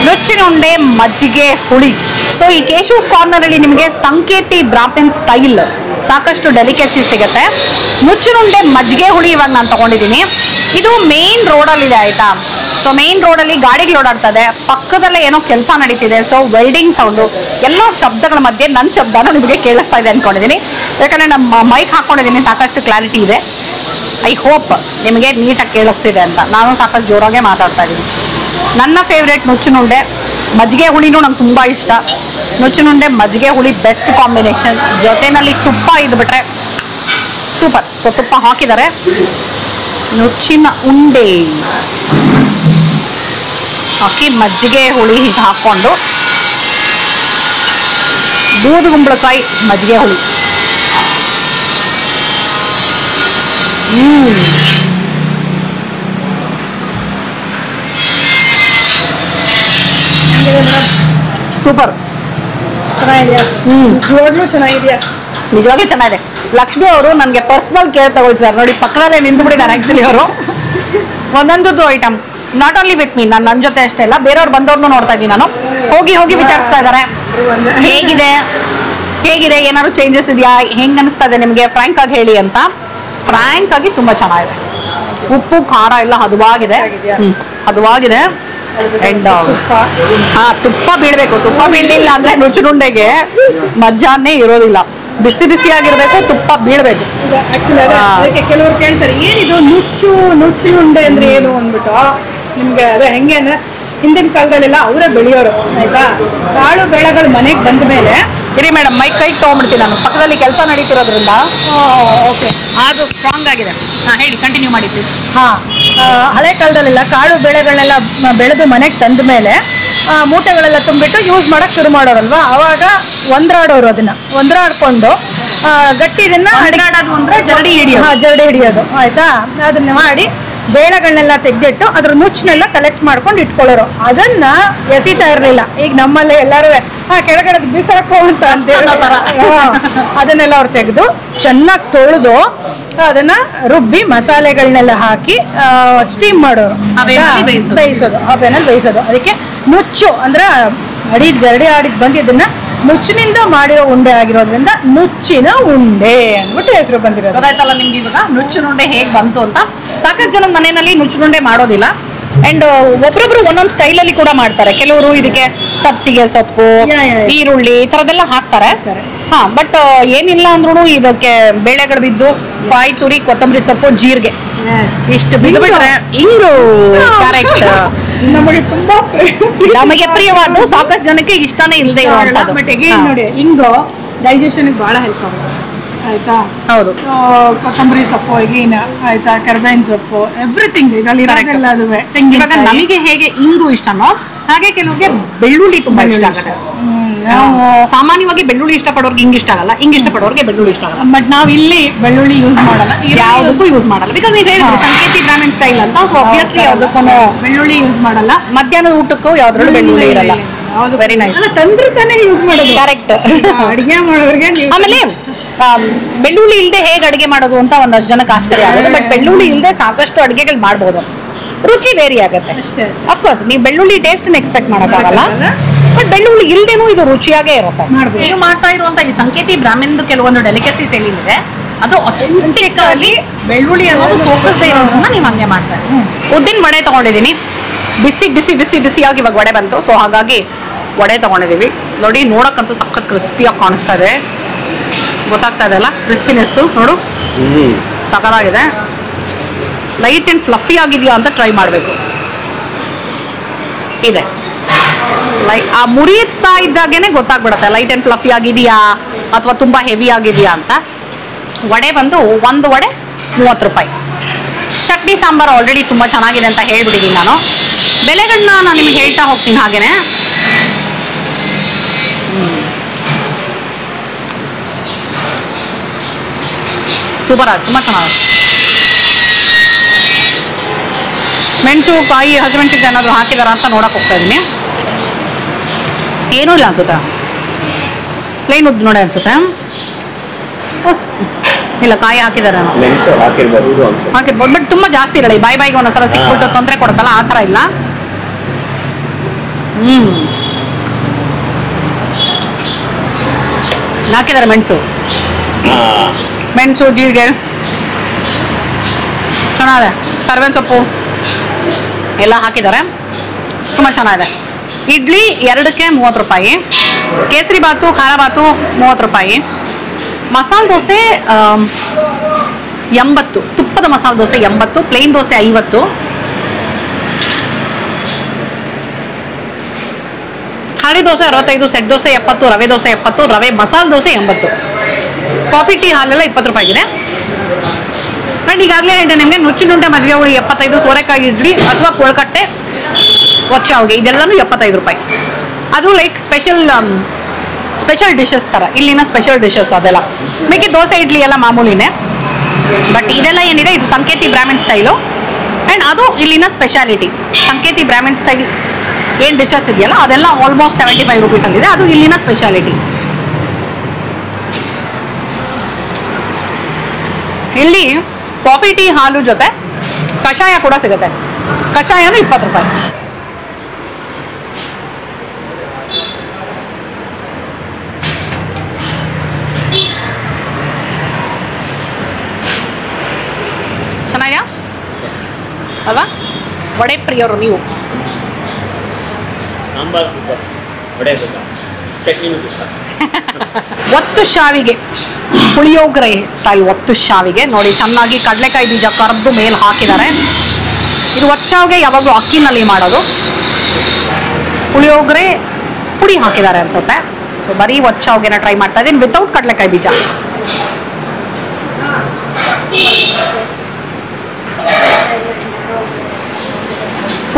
Nuchchina ಉಂಡೆ, ಮಜ್ಜಿಗೆ ಹುಳಿ. ಸೊ ಈ ಕೇಶೂಸ್ ಕಾರ್ನರ್ ಅಲ್ಲಿ ನಿಮಗೆ ಸಂಕೇತಿ ಬ್ರಾಹ್ಮಣ್ ಸ್ಟೈಲ್ ಸಾಕಷ್ಟು ಡೆಲಿಕೇಸಿ ಸಿಗುತ್ತೆ. ನುಚ್ಚಿನುಂಡೆ, ಮಜ್ಜಿಗೆ ಹುಳಿ ಇವಾಗ ನಾನು ತಗೊಂಡಿದ್ದೀನಿ. ಇದು ಮೇನ್ ರೋಡಲ್ಲಿದೆ ಆಯ್ತಾ. ಸೊ ಮೇನ್ ರೋಡಲ್ಲಿ ಗಾಡಿಗಳು ಓಡಾಡ್ತದೆ, ಪಕ್ಕದಲ್ಲೇ ಏನೋ ಕೆಲಸ ನಡೀತಿದೆ. ಸೊ ವೆಲ್ಡಿಂಗ್ ಸೌಂಡು, ಎಲ್ಲ ಶಬ್ದಗಳ ಮಧ್ಯೆ ನನ್ನ ಶಬ್ದನೂ ನಿಮಗೆ ಕೇಳಿಸ್ತಾ ಇದೆ ಅಂದ್ಕೊಂಡಿದ್ದೀನಿ. ಯಾಕಂದರೆ ನಮ್ಮ ಮೈಕ್ ಹಾಕ್ಕೊಂಡಿದ್ದೀನಿ, ಸಾಕಷ್ಟು ಕ್ಲಾರಿಟಿ ಇದೆ. ಐ ಹೋಪ್ ನಿಮಗೆ ನೀಟಾಗಿ ಕೇಳಿಸ್ತಿದೆ ಅಂತ. ನಾನು ಸಾಕಷ್ಟು ಜೋರಾಗೆ ಮಾತಾಡ್ತಾ ಇದ್ದೀನಿ. ನನ್ನ ಫೇವ್ರೇಟ್ ನುಚ್ಚಿನುಂಡೆ, ಮಜ್ಜಿಗೆ ಹುಳಿನೂ ನಂಗೆ ತುಂಬ ಇಷ್ಟ. ನುಚ್ಚಿನುಂಡೆ, ಮಜ್ಜಿಗೆ ಹುಳಿ ಬೆಸ್ಟ್ ಕಾಂಬಿನೇಷನ್. ಜೊತೆಯಲ್ಲಿ ತುಪ್ಪ ಇದ್ಬಿಟ್ರೆ ಸೂಪರ್. ಸೊ ತುಪ್ಪ ಹಾಕಿದ್ದಾರೆ. ನುಚ್ಚಿನ ಉಂಡೆ ಹಾಕಿ ಮಜ್ಜಿಗೆ ಹುಳಿ ಹೀಗೆ ಹಾಕ್ಕೊಂಡು, ಬೂದುಗುಂಬಳಕಾಯಿ ಮಜ್ಜಿಗೆ ಹುಳಿ. ಸೂಪರ್, ಚೆನ್ನಾಗಿದೆಯಾ? ನಿಜವಾಗ್ಲೂ ಚೆನ್ನಾಗಿದೆಯಾ? ನಿಜವಾಗ್ಲೂ ಚೆನ್ನಾಗಿದೆ. ಲಕ್ಷ್ಮಿ ಅವರು ನನಗೆ ಪರ್ಸನಲ್ ಕೇರ್ ತಗೊಳ್ತಿದ್ದಾರೆ ನೋಡಿ, ಪಕ್ಕದಲ್ಲೇ ನಿಂತು ಬಿಟ್ಟಿದ್ದಾರೆ. ಆ್ಯಕ್ಚುಲಿ ಅವರು ಒಂದೊಂದು item not only with me, ನನ್ನ ಜೊತೆ ಅಷ್ಟೇ ಅಲ್ಲ, ಬೇರೆಯವ್ರು ಬಂದವ್ರನ್ನೂ ನೋಡ್ತಾ ಇದ್ದೀನಿ ನಾನು. ಹೋಗಿ ವಿಚಾರಿಸ್ತಾ ಇದ್ದಾರೆ ಹೇಗಿದೆ, ಏನಾದ್ರು ಚೇಂಜಸ್ ಇದೆಯಾ, ಹೆಂಗೆ ಅನಿಸ್ತಾ ಇದೆ ನಿಮಗೆ, ಫ್ರ್ಯಾಂಕ್ ಆಗಿ ಹೇಳಿ ಅಂತ. ಫ್ರ್ಯಾಂಕ್ ಆಗಿ ತುಂಬ ಚೆನ್ನಾಗಿದೆ. ಉಪ್ಪು ಖಾರ ಎಲ್ಲ ಹದವಾಗಿದೆ. ಅಂಡ್ ತುಪ್ಪ ಬೀಳ್ಬೇಕು. ತುಪ್ಪ ಬೀಳಲಿಲ್ಲ ಅಂದ್ರೆ ನುಚ್ಚಿನುಂಡೆಗೆ ಮಜ್ಜಾನೇ ಇರೋದಿಲ್ಲ. ಬಿಸಿಯಾಗಿರ್ಬೇಕು, ತುಪ್ಪ ಬೀಳ್ಬೇಕು. ಅದಕ್ಕೆ ಕೆಲವರು ಕೇಳ್ತಾರೆ, ಏನಿದು ನುಚ್ಚಿನುಂಡೆ ಅಂದ್ರೆ ಏನು ಅಂದ್ಬಿಟ್ಟು. ನಿಮ್ಗೆ ಅದೇ ಹೆಂಗೆ ಅಂದ್ರೆ, ಹಿಂದಿನ ಕಾಲದಲ್ಲೆಲ್ಲ ಅವರೇ ಬೆಳೆಯೋರು ಆಯ್ತಾ. ಕಾಳು ಬೆಳೆಗಳು ಮನೆಗೆ ಬಂದ ಮೇಲೆ ಇರಿ ಮೇಡಮ್, ಮೈಕ್ ಕೈಗೆ ತೊಗೊಂಡ್ಬಿಡ್ತೀನಿ ನಾನು, ಪಕ್ಕದಲ್ಲಿ ಕೆಲಸ ನಡೀತಿರೋದ್ರಿಂದ. ಓಕೆ, ಅದು ಸ್ಟ್ರಾಂಗ್ ಆಗಿದೆ. ಹೇಳಿ, ಕಂಟಿನ್ಯೂ ಮಾಡಿದ್ವಿ. ಹಳೆ ಕಾಲದಲ್ಲೆಲ್ಲ ಕಾಳು ಬೆಳೆಗಳನ್ನೆಲ್ಲ ಬೆಳೆದು ಮನೆಗೆ ತಂದ ಮೇಲೆ ಮೂಟೆಗಳೆಲ್ಲ ತುಂಬಿಟ್ಟು ಯೂಸ್ ಮಾಡಕ್ ಶುರು ಮಾಡೋರಲ್ವಾ. ಅವಾಗ ಒಂದ್ರಾಡೋರು, ಅದನ್ನ ಒಂದ್ರಾಡ್ಕೊಂಡು ಗಟ್ಟಿ ಇದನ್ನ ಜರಡಿ ಹಿಡಿಯೋದು ಆಯ್ತಾ. ಅದನ್ನ ಮಾಡಿ ಬೇಳೆಗಳನ್ನೆಲ್ಲ ತೆಗೆದಿಟ್ಟು ಅದ್ರ ನುಚ್ಚನ್ನೆಲ್ಲ ಕಲೆಕ್ಟ್ ಮಾಡ್ಕೊಂಡು ಇಟ್ಕೊಳ್ಳೋರು. ಅದನ್ನ ಎಸಿತಾ ಇರ್ಲಿಲ್ಲ. ಈಗ ನಮ್ಮಲ್ಲಿ ಎಲ್ಲರೂ ಕೆಳಗಡೆ ಬಿಸಾಕೋ ಅಂತ ಅದನ್ನೆಲ್ಲ ಅವ್ರು ತೆಗೆದು ಚೆನ್ನಾಗಿ ತೊಳೆದು ಅದನ್ನ ರುಬ್ಬಿ ಮಸಾಲೆಗಳನ್ನೆಲ್ಲ ಹಾಕಿ ಸ್ಟೀಮ್ ಮಾಡೋರು, ಬೇಯಿಸೋದು. ಹಬೆನಲ್ಲಿ ಬೇಯಿಸೋದು. ಅದಕ್ಕೆ ನುಚ್ಚು ಅಂದ್ರೆ ಜರಡಿ ಆಡಿದ್ ಬಂದಿದ್ದನ್ನ ನುಚ್ಚಿನಿಂದ ಮಾಡಿರೋ ಉಂಡೆ ಆಗಿರೋದ್ರಿಂದ ನುಚ್ಚಿನ ಉಂಡೆ ಅಂದ್ಬಿಟ್ಟು ಹೆಸರು ಬಂದಿರೋದು. ಗೊತ್ತಾಯ್ತಲ್ಲ ನಿಮ್ಗೆ ಇವಾಗ ನುಚ್ಚಿನುಂಡೆ ಹೇಗೆ ಬಂತು ಅಂತ. ಸಾಕಷ್ಟು ಜನ ಮನೆಯಲ್ಲಿ ನುಚ್ಚಿನುಂಡೆ ಮಾಡೋದಿಲ್ಲ. ಅಂಡ್ ಒಬ್ರೊಬ್ರು ಒಂದೊಂದು ಸ್ಟೈಲಲ್ಲಿ ಕೂಡ ಮಾಡ್ತಾರೆ. ಕೆಲವರು ಇದಕ್ಕೆ ಸಬ್ಸಿಗೆ ಸೊಪ್ಪು, ಈರುಳ್ಳಿ ಈ ಥರದ್ದೆಲ್ಲ ಹಾಕ್ತಾರೆ. ಬಟ್ ಏನಿಲ್ಲ ಅಂದ್ರೂ ಇದಕ್ಕೆ ಬೇಳೆಗಳು ಬಿದ್ದು, ಕಾಯಿ ತುರಿ, ಕೊತ್ತಂಬರಿ ಸೊಪ್ಪು, ಜೀರಿಗೆ ಇಷ್ಟು ಬಿದ್ದುಬಿಟ್ರೆ ಇಂಗು. ಕರೆಕ್ಟ್, ನಮಗೆ ಪ್ರಿಯವಾದ, ಸಾಕಷ್ಟು ಜನಕ್ಕೆ ಇಷ್ಟನೇ ಇಲ್ಲದೆ ಇರುವಂತದ್ದು. ನೋಡಿ, ಇಂಗು ಡೈಜೆಷನ್ ಬಹಳ ಹೆಲ್ಪ್ ಆಗುತ್ತೆ. ಆಯ್ತಾ. ಹೌದು. ಸೊ ಕೊತ್ತಂಬರಿ ಸೊಪ್ಪು, ಈಗಿನ ಆಯ್ತಾ, ಕರಿಬೇವಿನ ಸೊಪ್ಪು, ಎವ್ರಿಥಿಂಗ್ ಇದರಲ್ಲಿ ಇರೋದೆಲ್ಲ ಅದುವೆ. ಇವಾಗ ನಮಗೆ ಹೇಗೆ ಇಂಗು ಇಷ್ಟನೋ ಹಾಗೆ ಕೆಲವ್ರಿಗೆ ಬೆಳ್ಳುಳ್ಳಿ ತುಂಬಾ ಇಷ್ಟ ಆಗುತ್ತೆ. ಸಾಮಾನ್ಯವಾಗಿ ಬೆಳ್ಳುಳ್ಳಿ ಇಷ್ಟಪಡೋರ್ಗೆ ಹಿಂಗ್ ಇಷ್ಟ ಆಗಲ್ಲ, ಹಿಂಗ್ ಇಷ್ಟಪಡೋರ್ಗೆ ಬೆಳ್ಳುಳ್ಳಿ ಇಷ್ಟ ಆಗಲ್ಲ. ಬಟ್ ನಾವ್ ಇಲ್ಲಿ ಬೆಳ್ಳುಳ್ಳಿ ಯೂಸ್ ಮಾಡಲ್ಲ, ಯಾವುದಕ್ಕೂ ಯೂಸ್ ಮಾಡಲ್ಲ. ಬಿಕಾಸ್ ನೀವು ಹೇಳಿದ್ರೆ ಸಂಕೇತಿ ಬ್ರಾಹ್ಮಣ್ ಸ್ಟೈಲ್ ಅಂತ, ಸೊ ಆಬ್ವಿಯಸ್ಲಿ ಯಾವುದಕ್ಕೂ ಬೆಳ್ಳುಳ್ಳಿ ಯೂಸ್ ಮಾಡಲ್ಲ. ಮಧ್ಯಾಹ್ನದ ಊಟಕ್ಕೂ ಯಾವ್ದ್ರಲ್ಲೂ ಬೆಳ್ಳುಳ್ಳಿ ಇರಲ್ಲ. Very nice. ತಂದ್ರೆ ತಾನೇ ಯೂಸ್ ಮಾಡೋದು. ಕರೆಕ್ಟ್. ಅಡಿಗೆ ಮಾಡೋರಿಗೆ. ಆಮೇಲೆ ಬೆಳ್ಳುಳ್ಳಿ ಇಲ್ಲದೆ ಹೇಗೆ ಅಡಿಗೆ ಮಾಡೋದು ಅಂತ ಒಂದಷ್ಟು ಜನಕ್ಕೆ ಆಶ್ಚರ್ಯ ಆಗುತ್ತೆ. ಬಟ್ ಬೆಳ್ಳುಳ್ಳಿ ಇಲ್ಲದೆ ಸಾಕಷ್ಟು ಅಡಿಗೆಗಳು ಮಾಡ್ಬೋದು. ರುಚಿ ವೇರಿ ಆಗುತ್ತೆ. ಅಫ್ಕೋರ್ಸ್ ನೀವು ಬೆಳ್ಳುಳ್ಳಿ ಟೇಸ್ಟ್ ಎಕ್ಸ್ಪೆಕ್ಟ್ ಮಾಡೋಕ್ಕಾಗಲ್ಲ, ಬಟ್ ಬೆಳ್ಳುಳ್ಳಿ ಇಲ್ದೇನೂ ಇದು ರುಚಿಯಾಗೇ ಇರುತ್ತೆ. ನೀವು ಮಾಡ್ತಾ ಇರುವಂತ ಈ ಸಂಕೇತಿ ಬ್ರಾಹ್ಮಣದ ಕೆಲವೊಂದು ಡೆಲಿಕಸೀಸ್ ಏನಿದೆ ಅದು ಅಥೆಂಟಿಕ್ ಆಗಿ ಬೆಳ್ಳುಳ್ಳಿ ಅನ್ನೋದು ಸೋಕಿಸದೆ ಇರೋದನ್ನ ನೀವು ಹಂಗೆ ಮಾಡ್ತಾರೆ. ಉದ್ದಿನ ವಡೆ ತಗೊಂಡಿದ್ದೀನಿ, ಬಿಸಿ ಬಿಸಿ ಬಿಸಿ ಬಿಸಿಯಾಗಿ ಇವಾಗ ವಡೆ ಬಂತು. ಸೊ ಹಾಗಾಗಿ ವಡೆ ತಗೊಂಡಿದ್ದೀವಿ. ನೋಡಿ, ನೋಡಕ್ಕಂತೂ ಸಖತ್ ಕ್ರಿಸ್ಪಿಯಾಗಿ ಕಾಣಿಸ್ತಾ ಇದೆ. ಗೊತ್ತಾಗ್ತಾ ಇದೆ ಅಲ್ಲ ಕ್ರಿಸ್ಪಿನೆಸ್ಸು? ನೋಡು, ಸಖತ್ತಾಗಿದೆ. ಲೈಟ್ ಆ್ಯಂಡ್ ಫ್ಲಫಿ ಆಗಿದೆಯಾ ಅಂತ ಟ್ರೈ ಮಾಡಬೇಕು. ಇದೆ ಆ ಮುರಿಯುತ್ತಾ ಇದ್ದಾಗೇನೆ ಗೊತ್ತಾಗ್ಬಿಡುತ್ತೆ ಲೈಟ್ ಆ್ಯಂಡ್ ಫ್ಲಫಿ ಆಗಿದೆಯಾ ಅಥವಾ ತುಂಬ ಹೆವಿ ಆಗಿದೆಯಾ ಅಂತ. ವಡೆ ಬಂದು ಒಂದು ವಡೆ 30 ರೂಪಾಯಿ. ಚಟ್ನಿ ಸಾಂಬಾರು ಆಲ್ರೆಡಿ ತುಂಬ ಚೆನ್ನಾಗಿದೆ ಅಂತ ಹೇಳ್ಬಿಟ್ಟಿದ್ದೀನಿ ನಾನು. ಬೆಲೆಗಳನ್ನ ನಾನು ನಿಮಗೆ ಹೇಳ್ತಾ ಹೋಗ್ತೀನಿ ಹಾಗೇನೆ. ಸೂಪರ್ ಆಗಿ ತುಂಬ ಚೆನ್ನಾಗಿದೆ. ಮೆಣಸು, ಕಾಯಿ, ಹಸಿಮೆಣಸಿಗೆ ಏನಾದರೂ ಹಾಕಿದಾರ ಅಂತ ನೋಡಕ್ಕೆ ಹೋಗ್ತಾ ಇದ್ದೀನಿ. ಏನೂ ಇಲ್ಲ ಅನ್ಸುತ್ತೆ, ಪ್ಲೇನ್ ಉದ್ದು ನೋಡಿ ಅನ್ಸುತ್ತೆ. ಇಲ್ಲ, ಕಾಯಿ ಹಾಕಿದಾರೆ, ಹಾಕಿರ್ಬೋದು, ಬಟ್ ತುಂಬ ಜಾಸ್ತಿ ಇರಲ್ಲ. ಈ ಬಾಯಿಗೆ ಒಂದೊಂದ್ಸಲ ಸಿಕ್ಬಿಟ್ಟು ತೊಂದರೆ ಕೊಡುತ್ತಲ್ಲ, ಆ ಥರ ಇಲ್ಲ. ಹಾಕಿದ್ದಾರೆ ಮೆಣಸು, ಜೀರಿಗೆ ಚೆನ್ನಾಗಿದೆ. ಕರಿಬೇವಿನ ಸೊಪ್ಪು ಎಲ್ಲ ಹಾಕಿದ್ದಾರೆ, ತುಂಬ ಚೆನ್ನಾಗಿದೆ. ಇಡ್ಲಿ 2ಕ್ಕೆ 30 ರೂಪಾಯಿ. ಕೇಸರಿ ಬಾತು, ಖಾರ ಬಾತು 30 ರೂಪಾಯಿ. ಮಸಾಲೆ ದೋಸೆ 80, ತುಪ್ಪದ ಮಸಾಲೆ ದೋಸೆ 80, ಪ್ಲೇನ್ ದೋಸೆ 50, ಖಾಲಿ ದೋಸೆ 65, ಸೆಟ್ ದೋಸೆ 70, ರವೆ ದೋಸೆ 70, ರವೆ ಮಸಾಲೆ ದೋಸೆ 80. ಕಾಫಿ ಟೀ ಹಾಲೆಲ್ಲ 20 ರೂಪಾಯಿಗಿದೆ. ಆ್ಯಂಡ್ ಈಗಾಗಲೇ ಹೇಳಿದೆ ನಿಮಗೆ, ನುಚ್ಚಿನುಂಡೆ ಮಜ್ಜಿಗೆ ಹುಳಿ 75, ಸೋರೆಕಾಯಿ ಇಡ್ಲಿ ಅಥವಾ ಕೊಳ್ಕಟ್ಟೆ, ಒಚ್ಚಾವ್ಗೆ ಇದೆಲ್ಲನೂ 75 ರೂಪಾಯಿ. ಅದು ಲೈಕ್ ಸ್ಪೆಷಲ್ ಡಿಶಸ್ ಥರ, ಇಲ್ಲಿನ ಸ್ಪೆಷಲ್ ಡಿಶಸ್ ಅದೆಲ್ಲ. ಮಿಕ್ಕಿ ದೋಸೆ ಇಡ್ಲಿ ಎಲ್ಲ ಮಾಮೂಲಿನೇ, ಬಟ್ ಇದೆಲ್ಲ ಏನಿದೆ ಇದು ಸಂಕೇತಿ ಬ್ರಾಹ್ಮಣ್ ಸ್ಟೈಲು. ಆ್ಯಂಡ್ ಅದು ಇಲ್ಲಿನ ಸ್ಪೆಷಾಲಿಟಿ. ಸಂಕೇತಿ ಬ್ರಾಹ್ಮಣ್ ಸ್ಟೈಲ್ ಏನು ಡಿಶಸ್ ಇದೆಯಲ್ಲ ಅದೆಲ್ಲ ಆಲ್ಮೋಸ್ಟ್ 75 ರೂಪೀಸ್ ಅಂದಿದೆ. ಅದು ಇಲ್ಲಿನ ಸ್ಪೆಷಾಲಿಟಿ. ಇಲ್ಲಿ ಕಾಫಿ ಟೀ ಹಾಲು ಜೊತೆ ಕಷಾಯ ಕೂಡ ಸಿಗುತ್ತೆ. ಕಷಾಯನೂ 20 ರೂಪಾಯಿ. ಚೆನ್ನಾಗಿದೆಯಾ ಅಲ್ವಾ? ವಡೆ ಪ್ರಿಯರು ನೀವು? ಒತ್ತು ಶಾವಿಗೆ, ಪುಳಿಯೋಗರೆ ಸ್ಟೈಲ್ ಒತ್ತು ಶಾವಿಗೆ ನೋಡಿ, ಚೆನ್ನಾಗಿ ಕಡಲೆಕಾಯಿ ಬೀಜ ಕರೆದು ಮೇಲೆ ಹಾಕಿದ್ದಾರೆ. ಇದು ಒತ್ತು ಶಾವಿಗೆ ಯಾವಾಗಲೂ ಅಕ್ಕಿನಲ್ಲಿ ಮಾಡೋದು. ಪುಳಿಯೋಗರೆ ಪುಡಿ ಹಾಕಿದ್ದಾರೆ ಅನ್ಸುತ್ತೆ. ಸೊ ಬರೀ ಒತ್ತು ಶಾವಿಗೆನ ಟ್ರೈ ಮಾಡ್ತಾ ಇದ್ದೀನಿ ವಿತೌಟ್ ಕಡಲೆಕಾಯಿ ಬೀಜ.